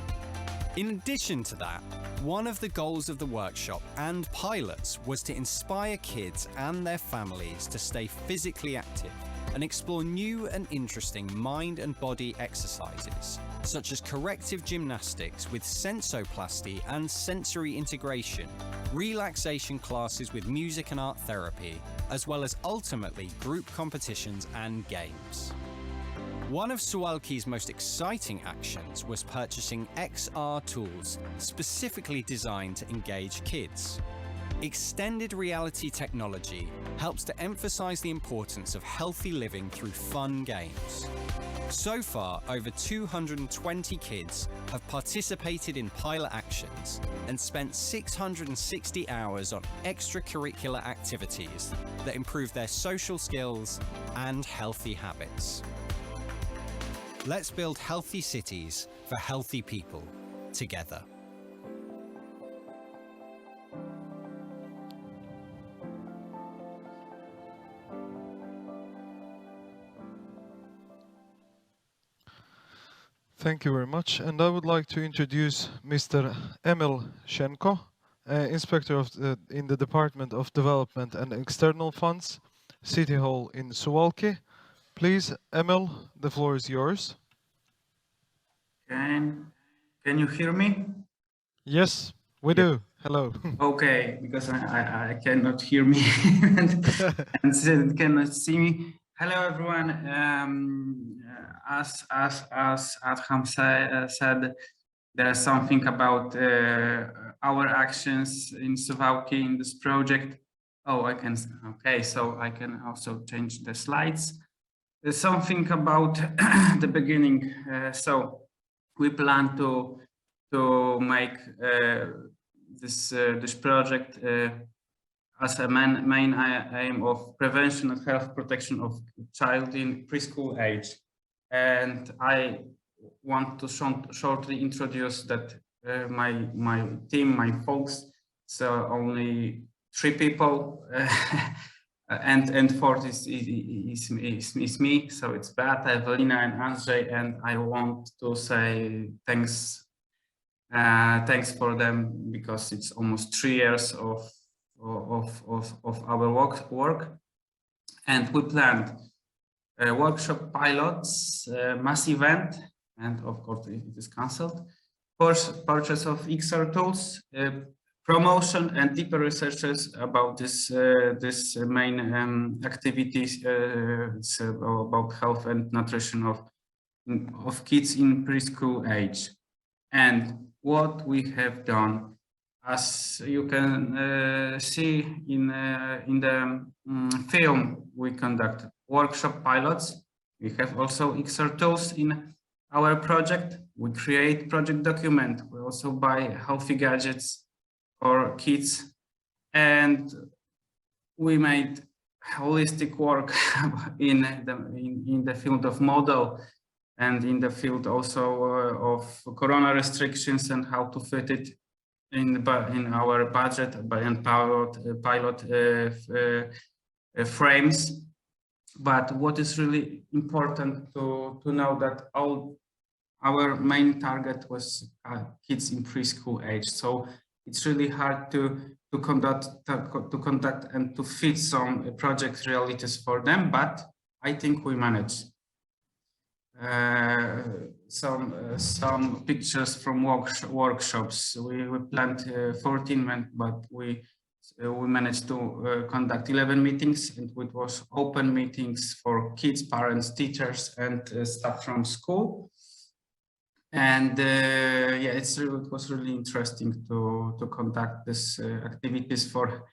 In addition to that, one of the goals of the workshop and pilots was to inspire kids and their families to stay physically active and explore new and interesting mind and body exercises, such as corrective gymnastics with sensoplasty and sensory integration, relaxation classes with music and art therapy, as well as ultimately group competitions and games. One of Suwalki's most exciting actions was purchasing XR tools specifically designed to engage kids. Extended reality technology helps to emphasize the importance of healthy living through fun games. So far, over 220 kids have participated in pilot actions and spent 660 hours on extracurricular activities that improve their social skills and healthy habits. Let's build healthy cities for healthy people together. Thank you very much. And I would like to introduce Mr. Emil Sieńko, Inspector in the Department of Development and External Funds, City Hall in Suwalki. Please, Emil, the floor is yours. Can you hear me? Yes, we do. Hello. Okay, because I cannot hear me and cannot see me. Hello, everyone. As Adham said, there's something about our actions in Suwalki in this project. Oh, okay, so I can also change the slides. There's something about the beginning. So we plan to make this project as a main aim of prevention and health protection of child in preschool age. And I want to shortly introduce that my team, my folks, so only 3 people, and fourth is me. So it's Beata, Evelina, and Andrzej, and I want to say thanks for them, because it's almost 3 years of our work, and we planned workshop pilots, mass event, and of course it is cancelled, purchase of XR tools, promotion and deeper researches about this main activities. It's about health and nutrition of kids in preschool age. And what we have done, as you can see in the film, we conduct workshop pilots. We have also XR tools in our project. We create project document. We also buy healthy gadgets for kids, and we made holistic work in the field of model and in the field also of corona restrictions and how to fit it in our budget and pilot frames. But what is really important to know that our main target was kids in preschool age. So it's really hard to conduct and to fit some project realities for them, but I think we managed. Some pictures from workshops. We planned 14, but we managed to conduct 11 meetings, and it was open meetings for kids, parents, teachers, and staff from school. And yeah, it was really interesting to conduct this activities for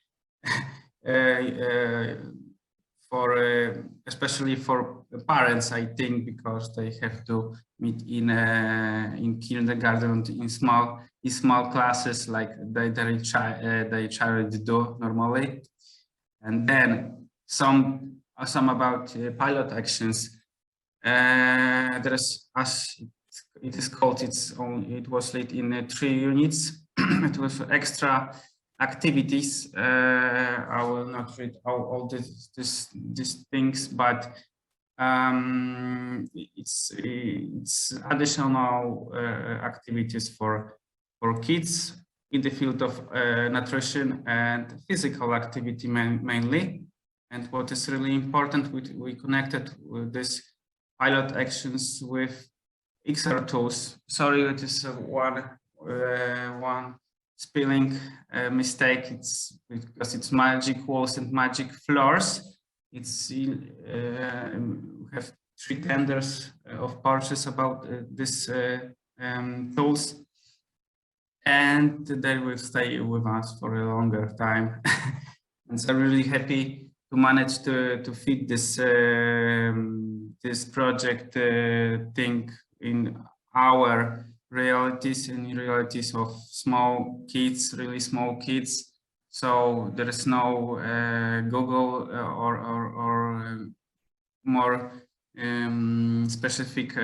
especially for parents, I think, because they have to meet in kindergarten in small classes like their child do normally. And then some about pilot actions. There's, as it is called, it was split in 3 units. It was extra activities. I will not read all these things, but it's additional activities for kids in the field of nutrition and physical activity mainly. And what is really important, we connected with this pilot actions with XR tools. Sorry, it is one spelling mistake. It's because it's magic walls and magic floors. It's we have 3 tenders purchase about this tools, and they will stay with us for a longer time. And so I'm really happy to manage to fit this this project thing in our realities, in realities of small kids, really small kids. So there is no Google or more specific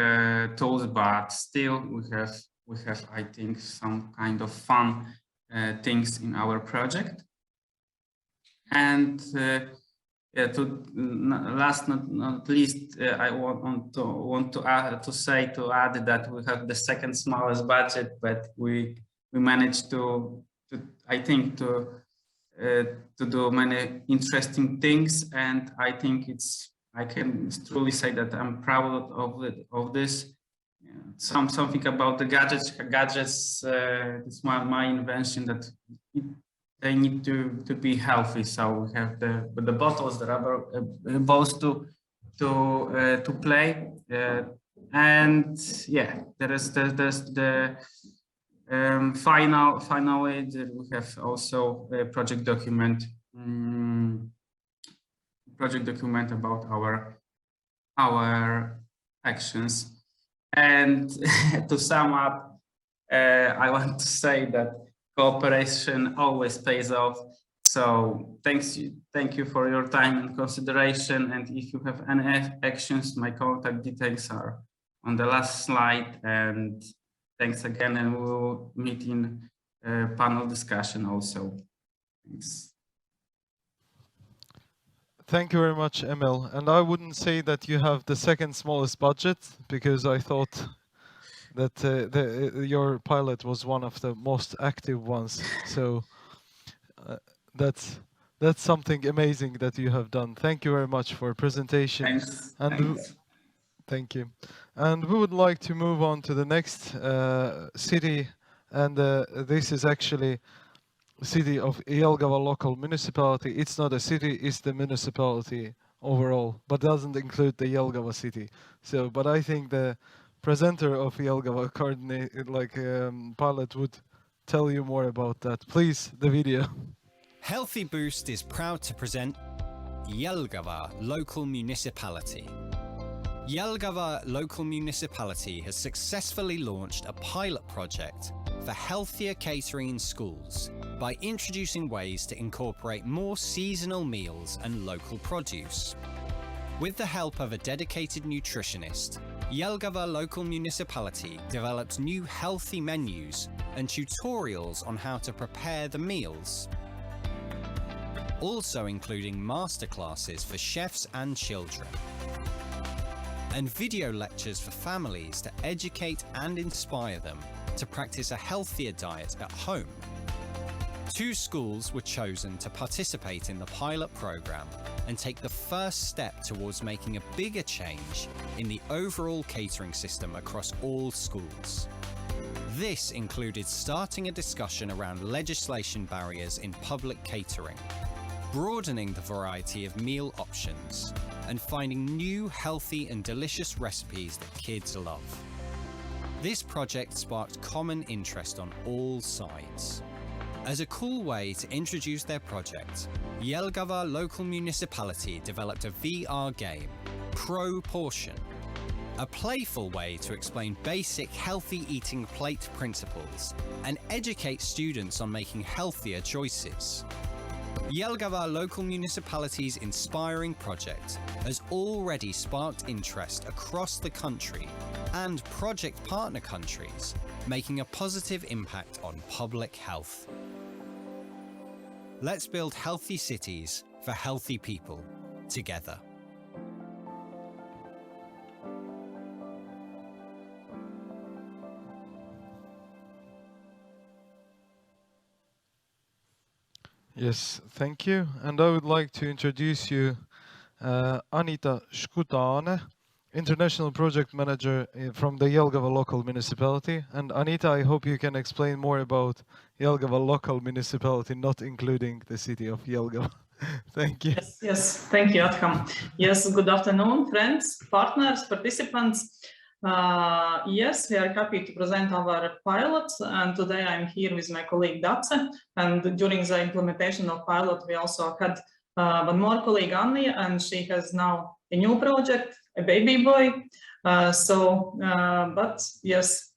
tools, but still we have I think some kind of fun things in our project. And yeah, last not least, I want to add that we have the second smallest budget, but we managed to I think to do many interesting things, and I think I can truly say that I'm proud of this. Something about the gadgets. It's my invention that they need to be healthy. So we have the bottles, the rubber balls to play, and yeah, there's the finally we have also a project document about our actions. And to sum up, I want to say that cooperation always pays off. So thank you for your time and consideration. And if you have any actions, my contact details are on the last slide. And thanks again, and we'll meet in panel discussion also. Thanks. Thank you very much, Emil. And I wouldn't say that you have the second smallest budget, because I thought that your pilot was one of the most active ones. So that's something amazing that you have done. Thank you very much for presentation. Thanks. And Thanks. thank you. And we would like to move on to the next city, and this is actually city of Jelgava local municipality. It's not a city, it's the municipality overall, but doesn't include the Jelgava city. So, but I think the presenter of Jelgava pilot would tell you more about that. Please, the video. Healthy Boost is proud to present Jelgava local municipality. Jelgava local municipality has successfully launched a pilot project for healthier catering in schools by introducing ways to incorporate more seasonal meals and local produce. With the help of a dedicated nutritionist, Jelgava local municipality developed new healthy menus and tutorials on how to prepare the meals, also including masterclasses for chefs and children, and video lectures for families to educate and inspire them to practice a healthier diet at home. 2 schools were chosen to participate in the pilot program and take the first step towards making a bigger change in the overall catering system across all schools. This included starting a discussion around legislation barriers in public catering, broadening the variety of meal options, and finding new healthy and delicious recipes that kids love. This project sparked common interest on all sides. As a cool way to introduce their project, Jelgava local municipality developed a VR game, Pro Portion, a playful way to explain basic healthy eating plate principles and educate students on making healthier choices. Jelgava local municipality's inspiring project has already sparked interest across the country and project partner countries, making a positive impact on public health. Let's build healthy cities for healthy people together. Yes, thank you. And I would like to introduce you Anita Škutāne, International Project Manager from the Jelgava local municipality. And Anita, I hope you can explain more about Jelgava local municipality, not including the city of Jelgava. Thank you. Yes, thank you, Atkam. Yes, good afternoon, friends, partners, participants. Yes, we are happy to present our pilot, and today I'm here with my colleague Dace, and during the implementation of pilot we also had one more colleague, Anni, and she has now a new project, a baby boy. But yes,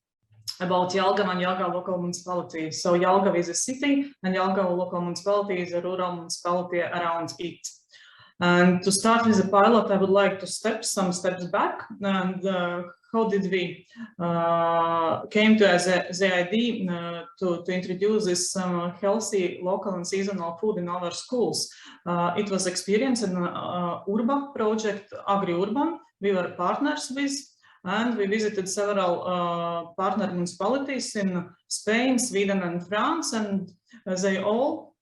about Jelgava and Jelgava local municipality. So Jelgava is a city and Jelgava local municipality is a rural municipality around it. And to start with the pilot, I would like to step some steps back and how did we came to the idea to introduce this healthy local and seasonal food in our schools. It was experienced in Urba project, Agri-Urban. We were partners with, and we visited several partner municipalities in Spain, Sweden, and France, and they all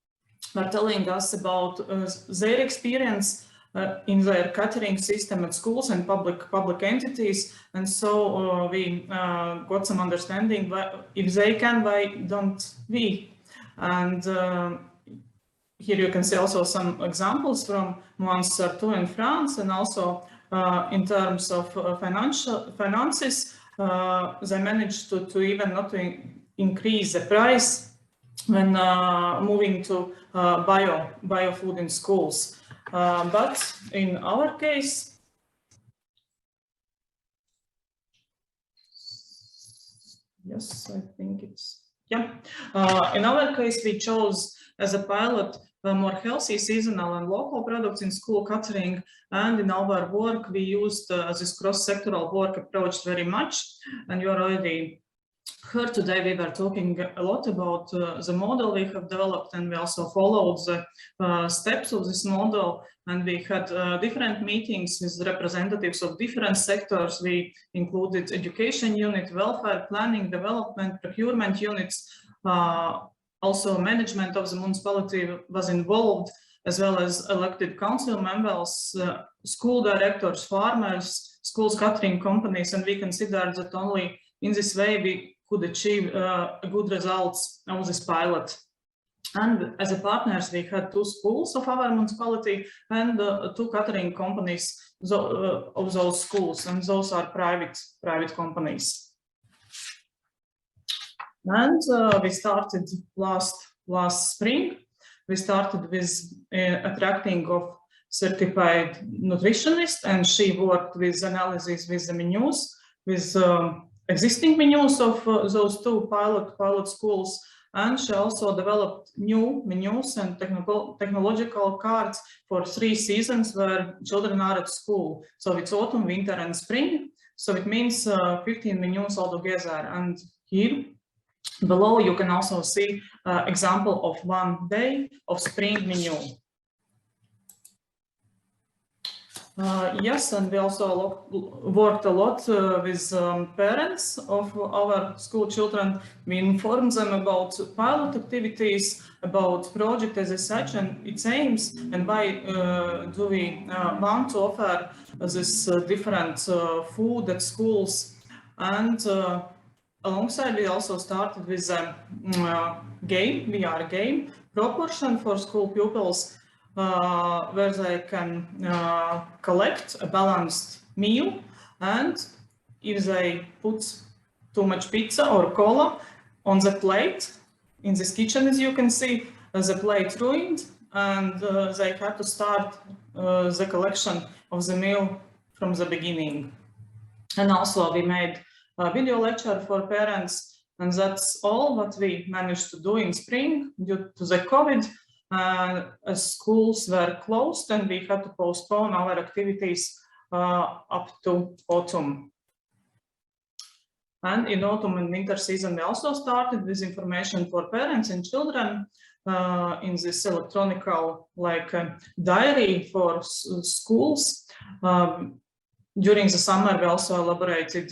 were telling us about their experience in their catering system at schools and public entities, and so we got some understanding that if they can, why don't we? And here you can see also some examples from Tartu in France, and also in terms of finances, they managed to even not to increase the price when moving to bio food in schools. But in our case, yes, I think it's, yeah. In our case, we chose as a pilot more healthy, seasonal and local products in school catering. And in our work, we used this cross-sectoral work approach very much. And you already heard today, we were talking a lot about the model we have developed, and we also followed the steps of this model. And we had different meetings with representatives of different sectors. We included education unit, welfare, planning, development, procurement units. Also management of the municipality was involved, as well as elected council members, school directors, farmers, schools catering companies, and we considered that only in this way we could achieve good results of this pilot. And as a partners, we had 2 schools of our municipality and 2 catering companies of those schools, and those are private companies. And we started last spring. We started with attracting of certified nutritionist, and she worked with analysis with the menus, with existing menus of those 2 pilot schools. And she also developed new menus and technological cards for 3 seasons where children are at school. So it's autumn, winter, and spring. So it means 15 menus altogether. And here below you can also see example of 1 day of spring menu. Yes, and we also worked a lot with parents of our school children. We informed them about pilot activities, about project as such and its aims, and why do we want to offer this different food at schools. And alongside, we also started with a VR game proportion for school pupils, where they can collect a balanced meal, and if they put too much pizza or cola on the plate, in this kitchen, as you can see, the plate ruined, and they had to start the collection of the meal from the beginning. And also we made a video lecture for parents, and that's all what we managed to do in spring due to the COVID. As schools were closed, and we had to postpone our activities up to autumn. And in autumn and winter season, we also started with information for parents and children in this electronic diary for schools. During the summer, we also elaborated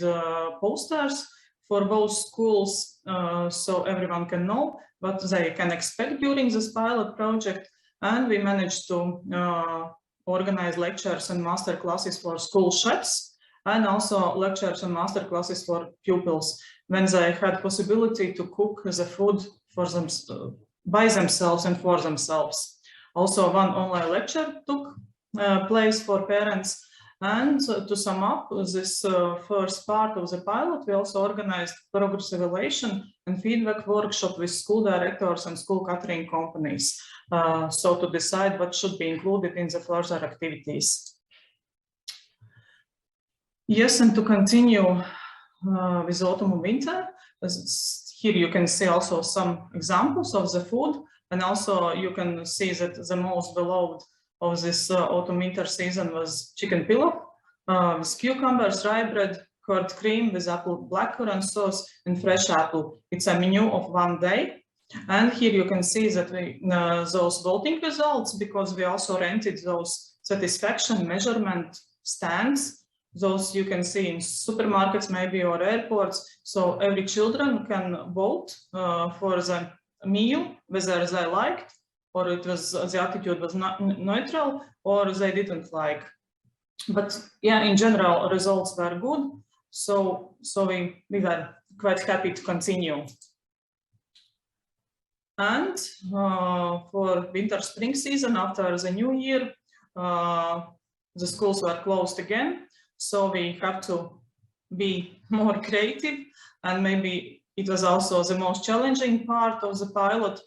posters for both schools, so everyone can know what they can expect during this pilot project. And we managed to organize lectures and master classes for school chefs, and also lectures and master classes for pupils when they had possibility to cook the food for them by themselves and for themselves. Also, 1 online lecture took place for parents, And to sum up this first part of the pilot, we also organized progress evaluation and feedback workshop with school directors and school catering companies. So to decide what should be included in the further activities. Yes, and to continue with autumn and winter, here you can see also some examples of the food, and also you can see that the most beloved of this autumn-winter season was chicken pilaf with cucumbers, rye bread, curd cream with apple blackcurrant sauce, and fresh apple. It's a menu of one day. And here you can see that we those voting results, because we also rented those satisfaction measurement stands. Those you can see in supermarkets maybe or airports. So every children can vote for the meal, whether they liked, or it was the attitude was not neutral, or they didn't like. But yeah, in general, results were good. So we were quite happy to continue. And for winter-spring season, after the new year, the schools were closed again. So we have to be more creative, and maybe it was also the most challenging part of the pilot,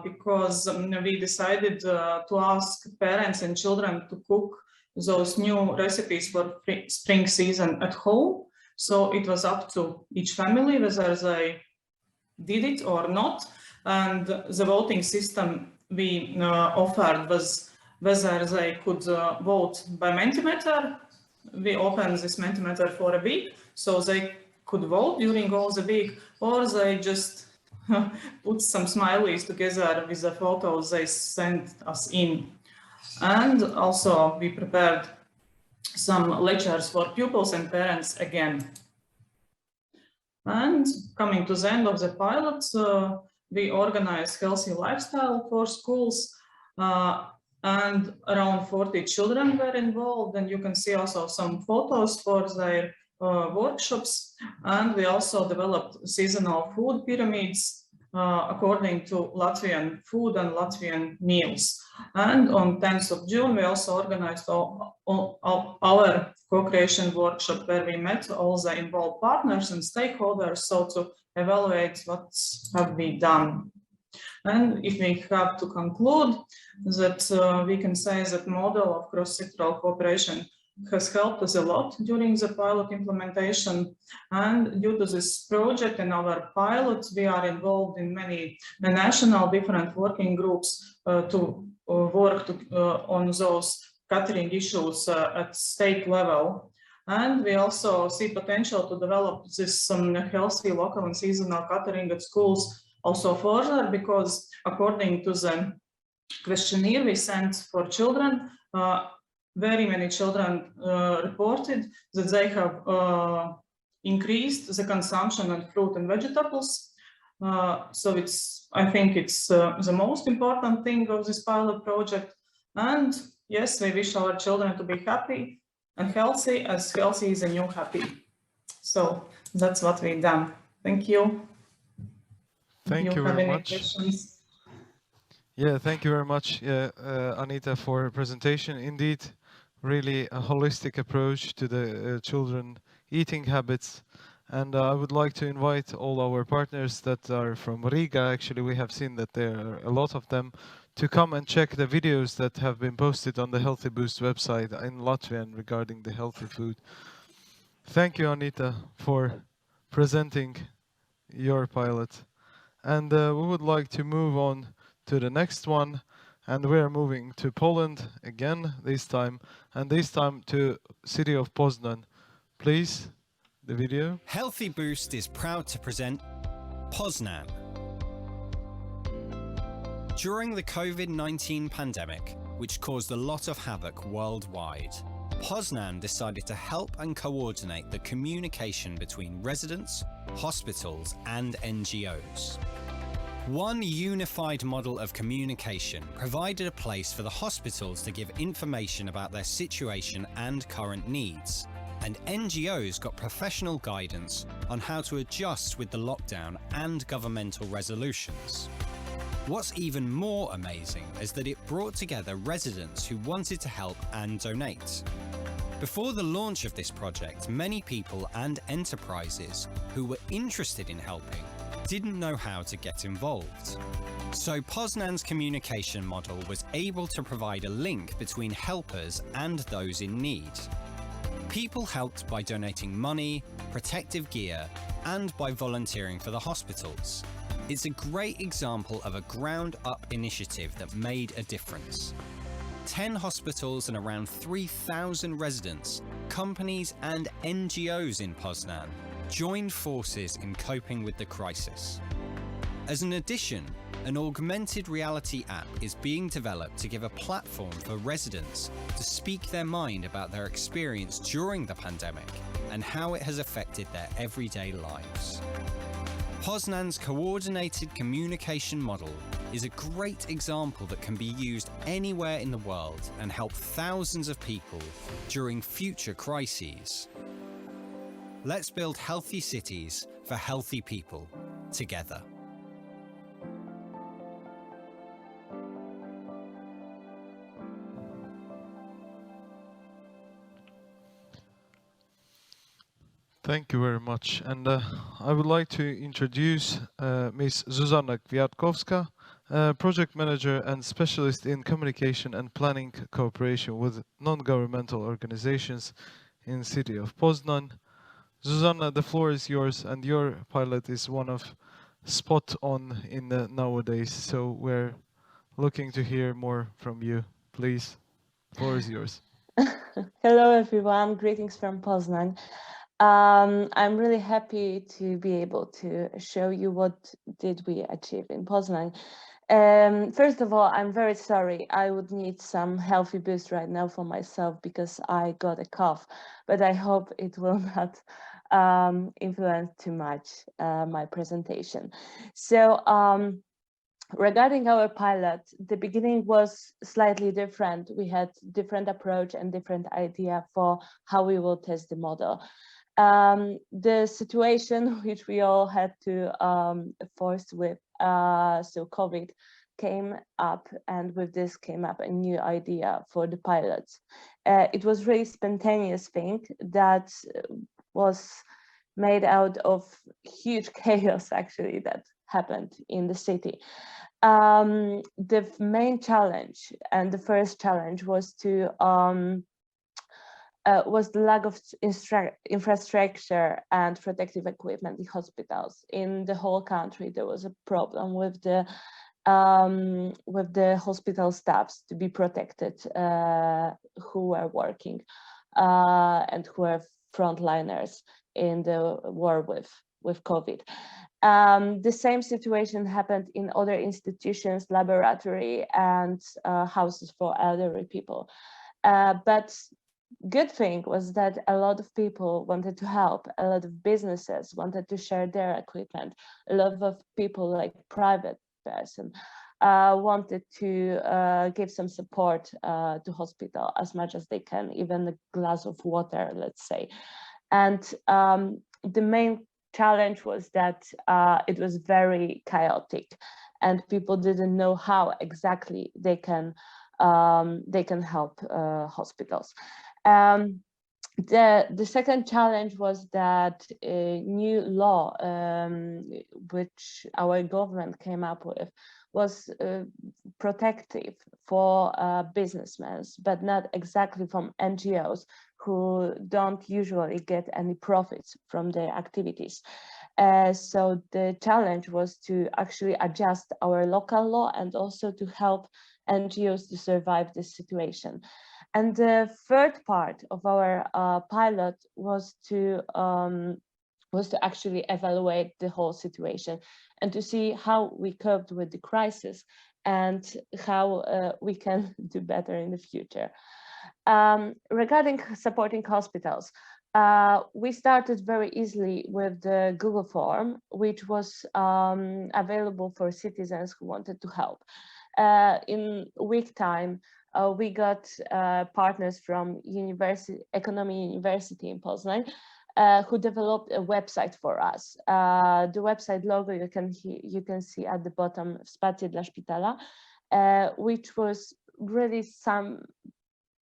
because we decided to ask parents and children to cook those new recipes for spring season at home. So it was up to each family whether they did it or not. And the voting system we offered was whether they could vote by Mentimeter. We opened this Mentimeter for a week, so they could vote during all the week, or they just put some smileys together with the photos they sent us in. And also we prepared some lectures for pupils and parents again. And coming to the end of the pilot, we organized healthy lifestyle for schools, and around 40 children were involved, and you can see also some photos for their workshops. And we also developed seasonal food pyramids according to Latvian food and Latvian meals. And on 10th of June, we also organized our co-creation workshop, where we met all the involved partners and stakeholders, so to evaluate what have we done. And if we have to conclude that we can say that model of cross-sectoral cooperation has helped us a lot during the pilot implementation. And due to this project and our pilot, we are involved in many national different working groups to work on those catering issues at state level. And we also see potential to develop this healthy local and seasonal catering at schools also further, because according to the questionnaire we sent for children, very many children reported that they have increased the consumption of fruit and vegetables. So I think it's the most important thing of this pilot project. And yes, we wish our children to be happy and healthy, as healthy is a new happy. So that's what we've done. Thank you. Thank you very much. Questions? Yeah, thank you very much, Anita, for your presentation. Indeed, really a holistic approach to the children eating habits. And I would like to invite all our partners that are from Riga. Actually, we have seen that there are a lot of them, to come and check the videos that have been posted on the Healthy Boost website in Latvian regarding the healthy food. Thank you, Anita, for presenting your pilot. And we would like to move on to the next one. And we're moving to Poland again this time, and this time to city of Poznan. Please, the video. Healthy Boost is proud to present Poznan. During the COVID-19 pandemic, which caused a lot of havoc worldwide, Poznan decided to help and coordinate the communication between residents, hospitals, and NGOs. One unified model of communication provided a place for the hospitals to give information about their situation and current needs, and NGOs got professional guidance on how to adjust with the lockdown and governmental resolutions. What's even more amazing is that it brought together residents who wanted to help and donate. Before the launch of this project, many people and enterprises who were interested in helping didn't know how to get involved. So Poznan's communication model was able to provide a link between helpers and those in need. People helped by donating money, protective gear, and by volunteering for the hospitals. It's a great example of a ground-up initiative that made a difference. 10 hospitals and around 3,000 residents, companies and NGOs in Poznan joined forces in coping with the crisis. As an addition, an augmented reality app is being developed to give a platform for residents to speak their mind about their experience during the pandemic and how it has affected their everyday lives. Poznan's coordinated communication model is a great example that can be used anywhere in the world and help thousands of people during future crises. Let's build healthy cities for healthy people together. Thank you very much. And I would like to introduce Ms. Zuzanna Kwiatkowska, project manager and specialist in communication and planning cooperation with non-governmental organizations in the city of Poznan. Zuzanna, the floor is yours, and your pilot is one of spot on in the nowadays, so we're looking to hear more from you. Please, the floor is yours. Hello everyone, greetings from Poznan. I'm really happy to be able to show you what did we achieve in Poznan. First of all, I'm very sorry. I would need some healthy boost right now for myself because I got a cough, but I hope it will not influence too much my presentation. So regarding our pilot, the beginning was slightly different. We had different approach and different idea for how we will test the model. The situation which we all had to force with, so COVID came up, and with this came up a new idea for the pilots. It was really spontaneous thing that was made out of huge chaos actually that happened in the city. The main challenge and the first challenge was to was the lack of infrastructure and protective equipment in hospitals. In the whole country, there was a problem with the hospital staffs to be protected, who were working and who were frontliners in the war with COVID. The same situation happened in other institutions, laboratory and houses for elderly people. But good thing was that a lot of people wanted to help, a lot of businesses wanted to share their equipment, a lot of people like private person wanted to give some support to hospital as much as they can, even a glass of water, let's say. And the main challenge was that it was very chaotic and people didn't know how exactly they can help hospitals. The second challenge was that a new law which our government came up with was protective for businessmen, but not exactly from NGOs who don't usually get any profits from their activities. So the challenge was to actually adjust our local law and also to help NGOs to survive this situation. And the third part of our pilot was to actually evaluate the whole situation and to see how we coped with the crisis and how we can do better in the future. Regarding supporting hospitals, we started very easily with the Google form, which was available for citizens who wanted to help. In a week time, we got partners from Economy University in Poznan, who developed a website for us. The website logo you can see at the bottom, Wsparcie dla Szpitala, which was really some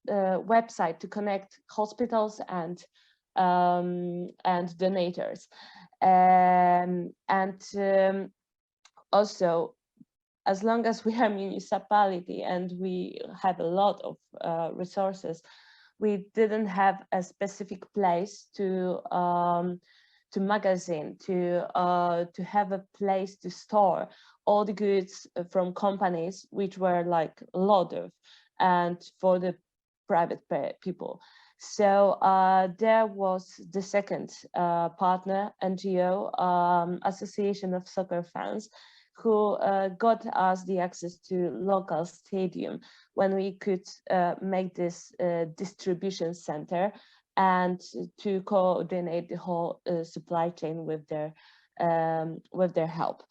website to connect hospitals and donators. Also, as long as we are municipality and we have a lot of resources, we didn't have a specific place to magazine, to have a place to store all the goods from companies, which were like a lot of, and for the private people. So there was the second partner, NGO, Association of Soccer Fans, who got us the access to local stadium when we could make this distribution center and to coordinate the whole supply chain with their help.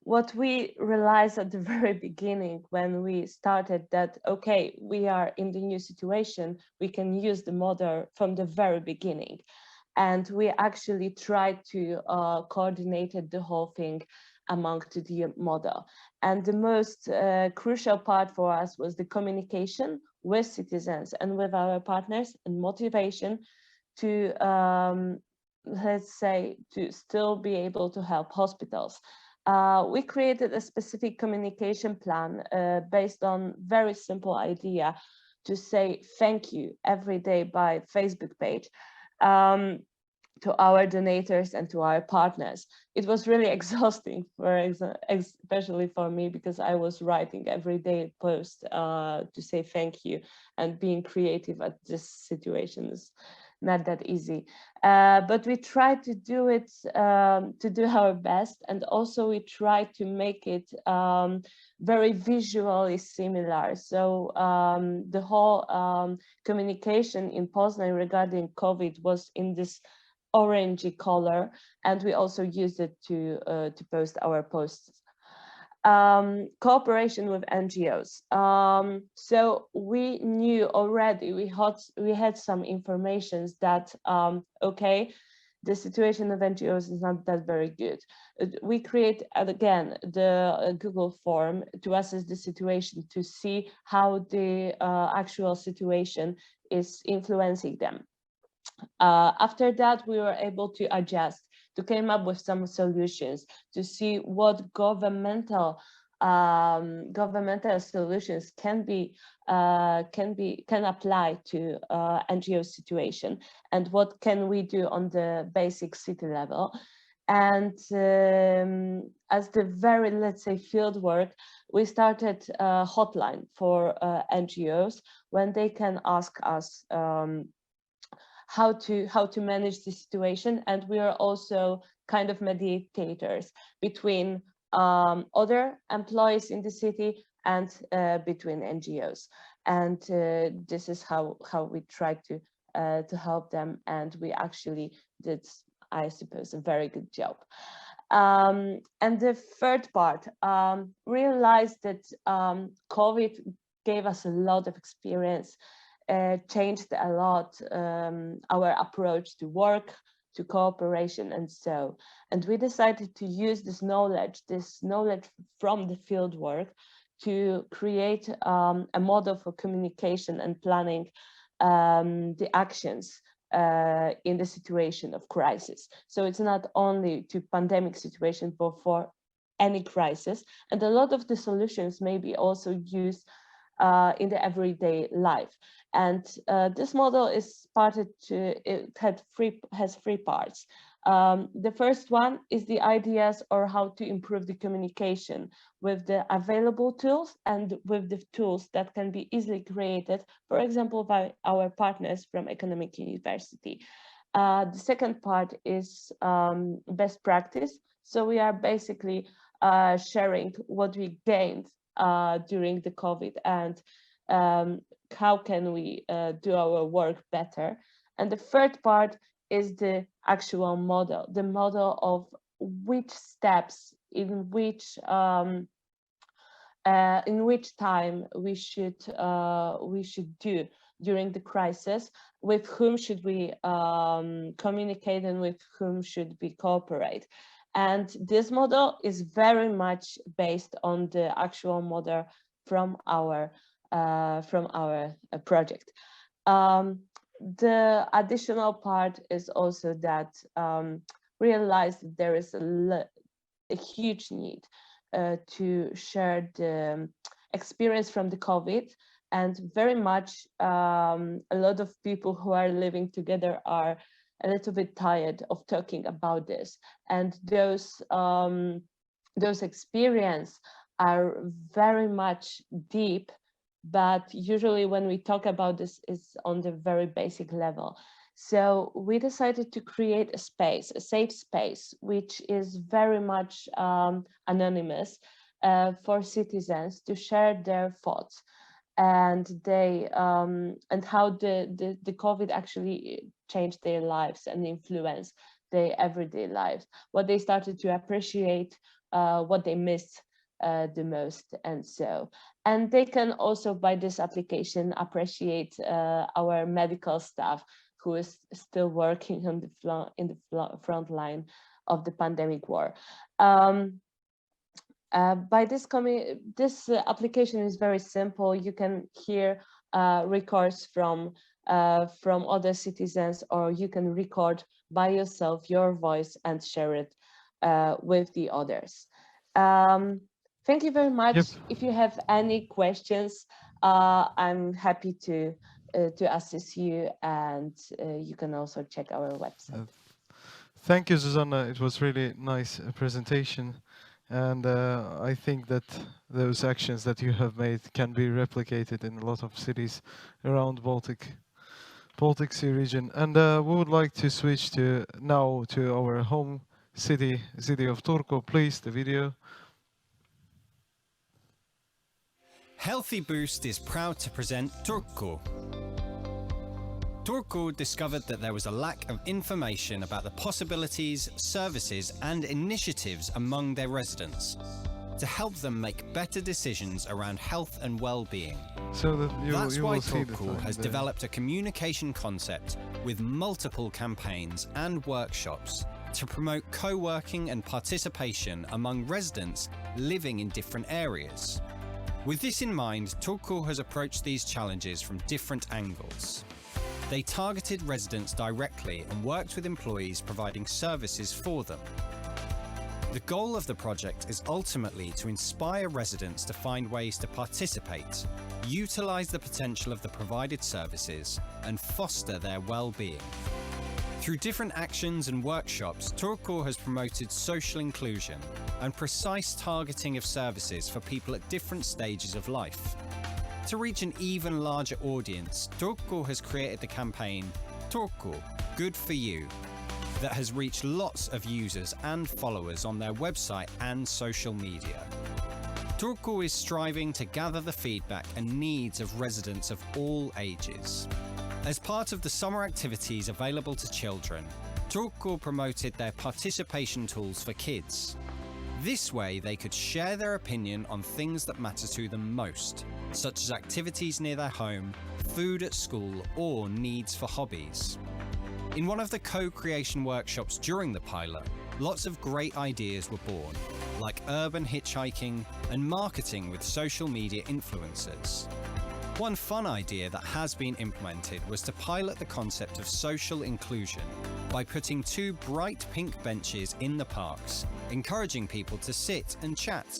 What we realized at the very beginning when we started that, okay, we are in the new situation, we can use the model from the very beginning. And we actually tried to coordinate the whole thing among the model. And the most crucial part for us was the communication with citizens and with our partners, and motivation to, let's say, to still be able to help hospitals. We created a specific communication plan based on very simple idea to say thank you every day by Facebook page. To our donators and to our partners. It was really exhausting, especially for me, because I was writing every day post to say thank you, and being creative at this situation is not that easy. But we tried to do it, to do our best, and also we tried to make it very visually similar. So the whole communication in Poznan regarding COVID was in this orangey color, and we also used it to post our posts. Cooperation with NGOs. So we knew already, we had some information that okay, the situation of NGOs is not that very good. We create again the Google form to assess the situation, to see how the actual situation is influencing them. After that, we were able to adjust, to come up with some solutions, to see what governmental solutions can apply to NGO situation, and what can we do on the basic city level. And as the very, let's say, field work, we started a hotline for NGOs when they can ask us how to manage the situation, and we are also kind of mediators between other employees in the city and between NGOs. And this is how we try to help them, and we actually did, I suppose, a very good job. And the third part, realized that COVID gave us a lot of experience, changed a lot our approach to work, to cooperation, and so. And we decided to use this knowledge from the field work to create a model for communication and planning the actions in the situation of crisis. So it's not only to pandemic situation, but for any crisis. And a lot of the solutions may be also used in the everyday life. And this model is has three parts. The first one is the ideas or how to improve the communication with the available tools and with the tools that can be easily created, for example, by our partners from Economic University. The second part is best practice. So we are basically sharing what we gained during the COVID, and how can we do our work better. And the third part is the actual model, the model of which steps in which time we should do during the crisis, with whom should we communicate, and with whom should we cooperate. And this model is very much based on the actual model from our from our project. The additional part is also that realize that there is a huge need to share the experience from the COVID, and very much a lot of people who are living together are a little bit tired of talking about this, and those experiences are very much deep, but usually when we talk about this, it's on the very basic level. So we decided to create a space, a safe space, which is very much anonymous for citizens to share their thoughts, and they and how the COVID actually changed their lives and influenced their everyday lives, what they started to appreciate, what they missed the most, and so. And they can also, by this application, appreciate our medical staff who is still working on the front line of the pandemic war. By this application is very simple. You can hear records from other citizens, or you can record by yourself your voice and share it with the others. Thank you very much. Yep. If you have any questions, I'm happy to assist you, and you can also check our website. Thank you, Zuzanna. It was really nice presentation. And I think that those actions that you have made can be replicated in a lot of cities around Baltic Sea region. And we would like to switch now to our home city of Turku. Please, the video. Healthy Boost is proud to present Turku. Turku discovered that there was a lack of information about the possibilities, services and initiatives among their residents to help them make better decisions around health and well-being. So That's you why will see Turku has developed a communication concept with multiple campaigns and workshops to promote co-working and participation among residents living in different areas. With this in mind, Turku has approached these challenges from different angles. They targeted residents directly and worked with employees providing services for them. The goal of the project is ultimately to inspire residents to find ways to participate, utilise the potential of the provided services, and foster their well-being. Through different actions and workshops, Turku has promoted social inclusion and precise targeting of services for people at different stages of life. To reach an even larger audience, Turku has created the campaign Turku, Good for You, that has reached lots of users and followers on their website and social media. Turku is striving to gather the feedback and needs of residents of all ages. As part of the summer activities available to children, Turku promoted their participation tools for kids. This way they could share their opinion on things that matter to them most, such as activities near their home, food at school, or needs for hobbies. In one of the co-creation workshops during the pilot, lots of great ideas were born, like urban hitchhiking and marketing with social media influencers. One fun idea that has been implemented was to pilot the concept of social inclusion by putting 2 bright pink benches in the parks, encouraging people to sit and chat.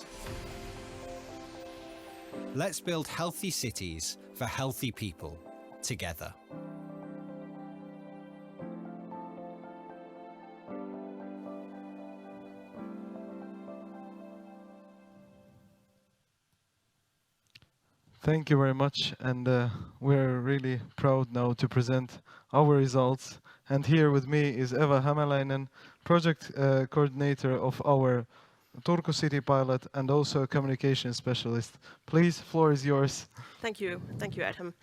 Let's build healthy cities for healthy people together. Thank you very much, and we're really proud now to present our results. And here with me is Eeva Hämäläinen, project coordinator of our Turku city pilot and also a communication specialist. Please, floor is yours. Thank you, Adam.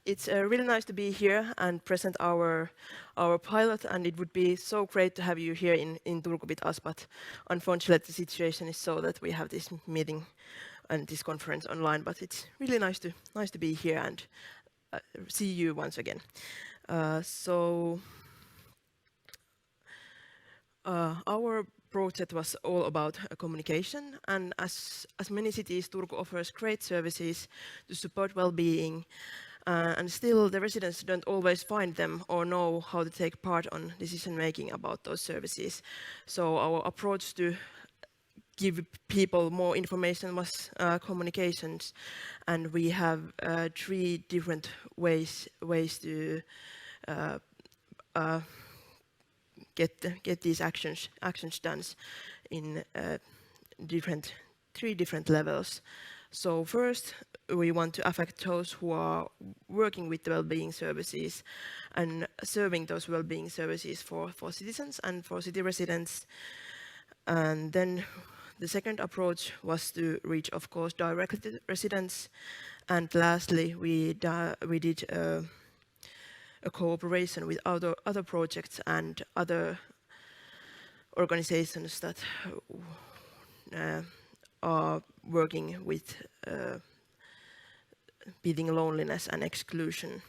It's really nice to be here and present our pilot, and it would be so great to have you here in Turku with us, but unfortunately the situation is so that we have this meeting and this conference online, but it's really nice to be here and see you once again. So Our project was all about communication, and as many cities, Turku offers great services to support well-being, and still the residents don't always find them or know how to take part on decision-making about those services. So our approach to give people more information was communications, and we have 3 different ways to get these actions done in 3 different levels. So first, we want to affect those who are working with the well-being services and serving those well-being services for citizens and for city residents. And then the second approach was to reach, of course, directly to residents. And lastly, we did a cooperation with other projects and other organizations that are working with beating loneliness and exclusion.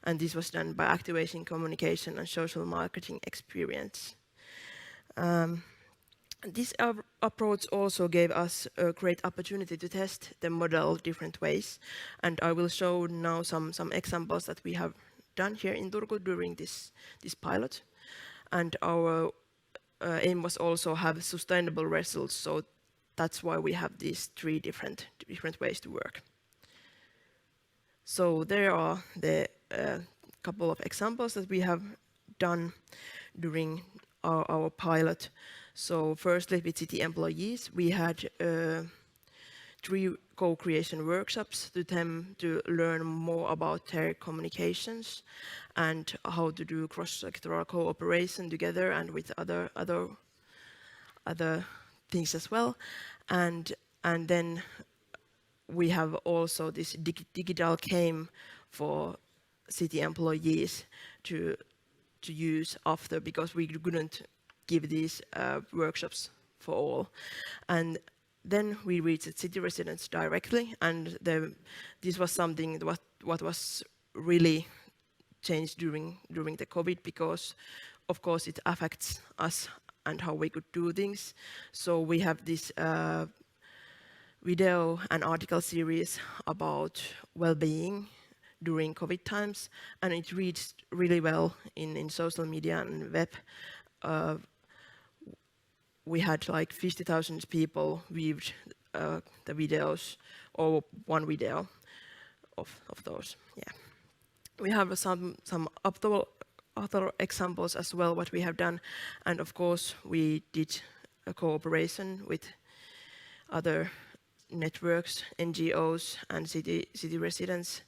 And this was done by activation, communication, and social marketing experience. This approach also gave us a great opportunity to test the model different ways. And I will show now some examples that we have done here in Turku during this pilot. And our aim was also have sustainable results, so that's why we have these 3 different ways to work. So there are the couple of examples that we have done during our pilot. So firstly, with city employees, we had 3 co-creation workshops to them to learn more about their communications and how to do cross-sectoral cooperation together and with other things as well. And then we have also this digital game for city employees to use after, because we couldn't give these workshops for all. And then we reached city residents directly, and this was something what was really changed during the COVID, because of course it affects us and how we could do things. So we have this video and article series about well-being during COVID times, and it reached really well in social media and web. We had like 50,000 people viewed the videos, or one video of those. Yeah, we have some other examples as well what we have done, and of course we did a cooperation with other networks, NGOs, and city residents.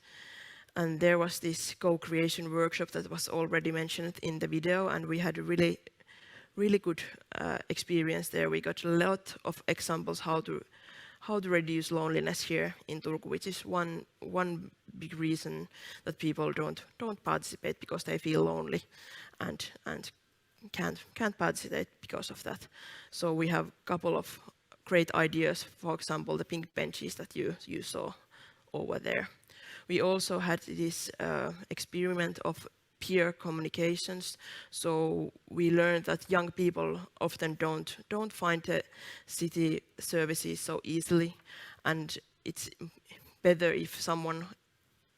And there was this co-creation workshop that was already mentioned in the video, and we had a really good experience there. We got a lot of examples how to reduce loneliness here in Turku, which is one big reason that people don't participate, because they feel lonely and can't participate because of that. So we have a couple of great ideas. For example, the pink benches that you saw over there. We also had this experiment of peer communications. So we learned that young people often don't find the city services so easily, and it's better if someone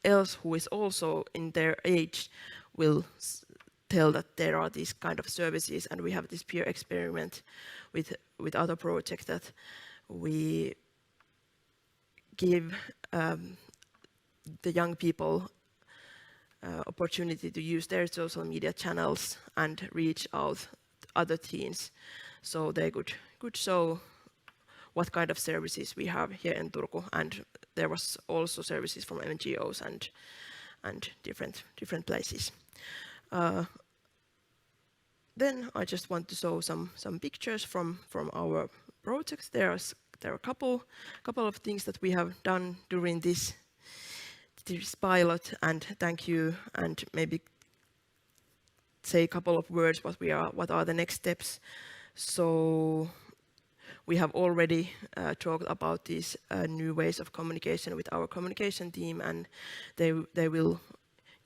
else who is also in their age will tell that there are these kind of services. And we have this peer experiment with other projects that we give the young people opportunity to use their social media channels and reach out to other teens, so they could show what kind of services we have here in Turku. And there was also services from NGOs and different places. Then I just want to show some pictures from our projects. There are a couple of things that we have done during this pilot, and thank you, and maybe say a couple of words what are the next steps. So we have already talked about these new ways of communication with our communication team, and they will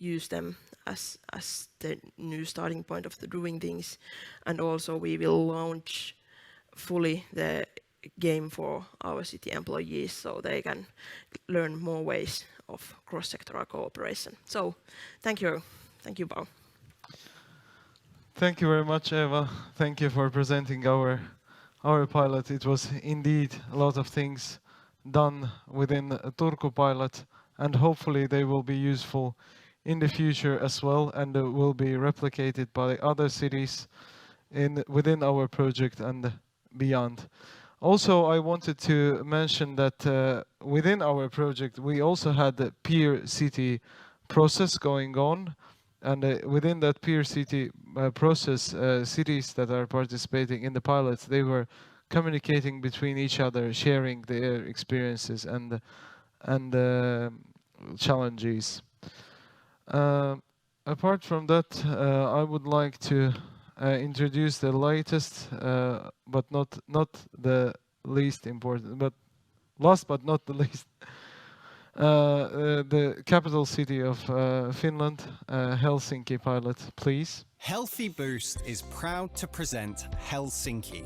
use them as the new starting point of the doing things. And also we will launch fully the game for our city employees so they can learn more ways of cross-sectoral cooperation. So thank you, Paul. Thank you very much, Eeva. Thank you for presenting our pilot. It was indeed a lot of things done within a Turku pilot, and hopefully they will be useful in the future as well, and will be replicated by other cities within our project and beyond. Also, I wanted to mention that within our project we also had the peer city process going on, and within that peer city process, cities that are participating in the pilots, they were communicating between each other, sharing their experiences and challenges. Apart from that, I would like to introduce the latest, but not the least important, but last but not the least, the capital city of Finland, Helsinki pilot, please. Healthy Boost is proud to present Helsinki.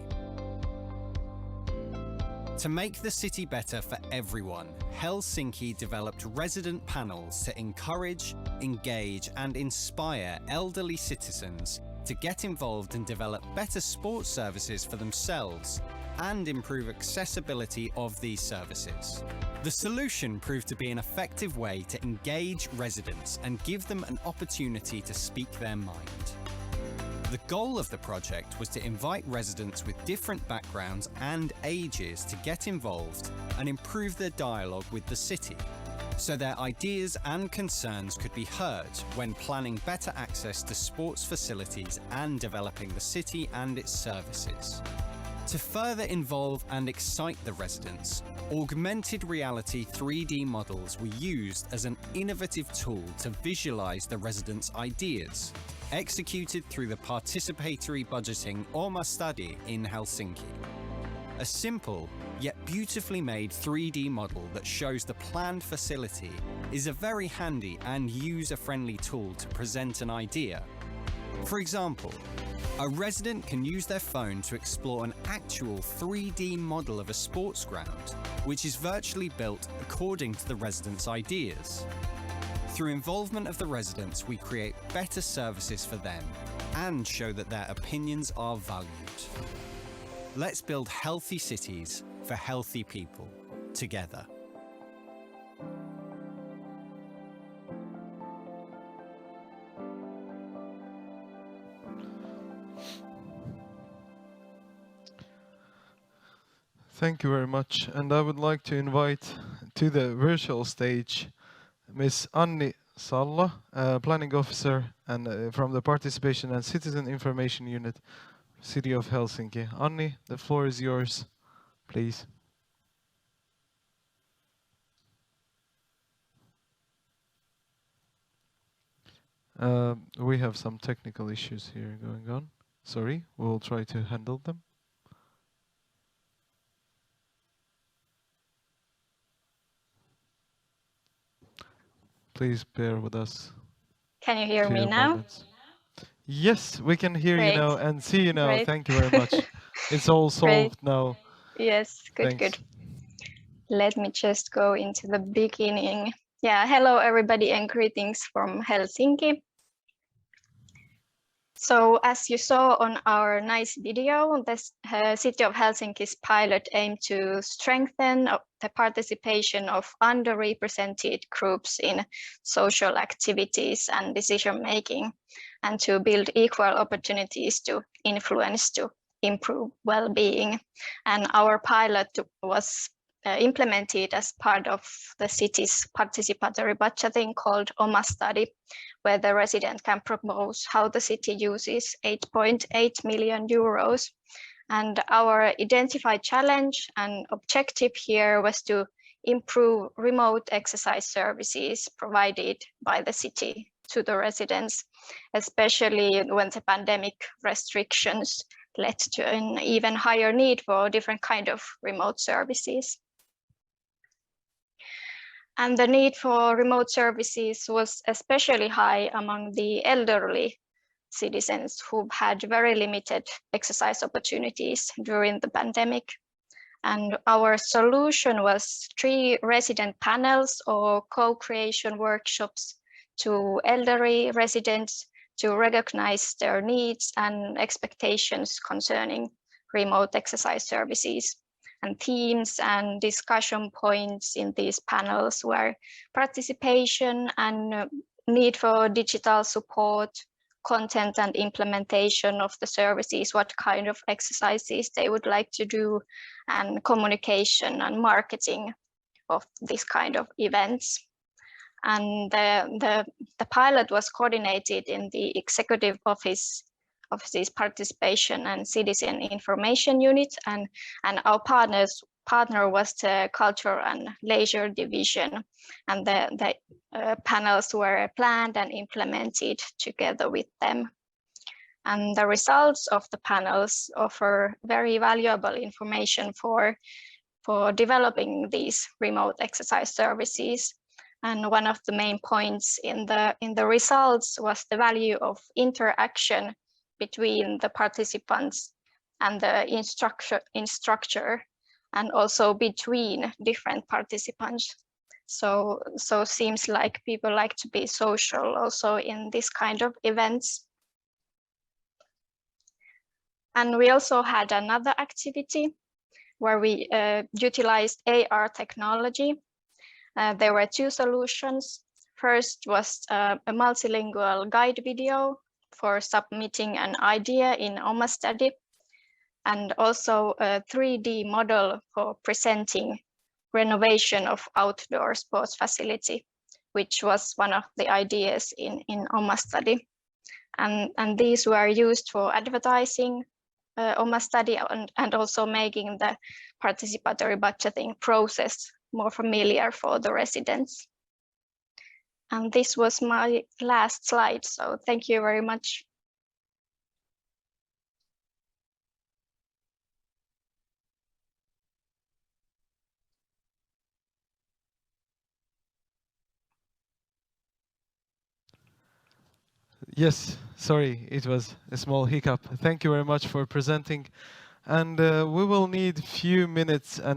To make the city better for everyone, Helsinki developed resident panels to encourage, engage and inspire elderly citizens to get involved and develop better sports services for themselves and improve accessibility of these services. The solution proved to be an effective way to engage residents and give them an opportunity to speak their mind. The goal of the project was to invite residents with different backgrounds and ages to get involved and improve their dialogue with the city, so their ideas and concerns could be heard when planning better access to sports facilities and developing the city and its services. To further involve and excite the residents, augmented reality 3D models were used as an innovative tool to visualize the residents' ideas, executed through the participatory budgeting Oma study in Helsinki. A simple yet beautifully made 3D model that shows the planned facility is a very handy and user-friendly tool to present an idea. For example, a resident can use their phone to explore an actual 3D model of a sports ground, which is virtually built according to the residents' ideas. Through involvement of the residents, we create better services for them and show that their opinions are valued. Let's build healthy cities for healthy people together. Thank you very much, and I would like to invite to the virtual stage Miss Anni, Salla, Planning Officer and from the Participation and Citizen Information Unit, City of Helsinki. Anni, the floor is yours, please. We have some technical issues here going on. Sorry, we'll try to handle them. Please bear with us. Can you hear me now? Moments. Yes, we can hear Great. you now and see you now. Great. Thank you very much. It's all solved now. Yes, good, Thanks. good. Let me just go into the beginning. Yeah, hello everybody and greetings from Helsinki. So as you saw on our nice video, the City of Helsinki's pilot aimed to strengthen the participation of underrepresented groups in social activities and decision making, and to build equal opportunities to influence to improve well-being. And our pilot was implemented as part of the city's participatory budgeting called Oma study, where the resident can propose how the city uses 8.8 million euros. And our identified challenge and objective here was to improve remote exercise services provided by the city to the residents, especially when the pandemic restrictions led to an even higher need for different kind of remote services. And the need for remote services was especially high among the elderly citizens who had very limited exercise opportunities during the pandemic. And our solution was 3 resident panels or co-creation workshops to elderly residents to recognize their needs and expectations concerning remote exercise services. And themes and discussion points in these panels were participation and need for digital support, content and implementation of the services, what kind of exercises they would like to do, and communication and marketing of this kind of events. And the pilot was coordinated in the Executive Office of this Participation and Citizen Information Unit, and our partner was the Culture and Leisure Division, and the panels were planned and implemented together with them. And the results of the panels offer very valuable information for developing these remote exercise services. And one of the main points in the results was the value of interaction between the participants and the instructor, and also between different participants. So seems like people like to be social also in this kind of events. And we also had another activity where we utilized AR technology. There were 2 solutions. First was a multilingual guide video for submitting an idea in OMA study, and also a 3D model for presenting renovation of outdoor sports facility, which was one of the ideas in OMA study. And these were used for advertising OMA study and also making the participatory budgeting process more familiar for the residents. And this was my last slide, so thank you very much. Yes, sorry, it was a small hiccup. Thank you very much for presenting. And we will need a few minutes and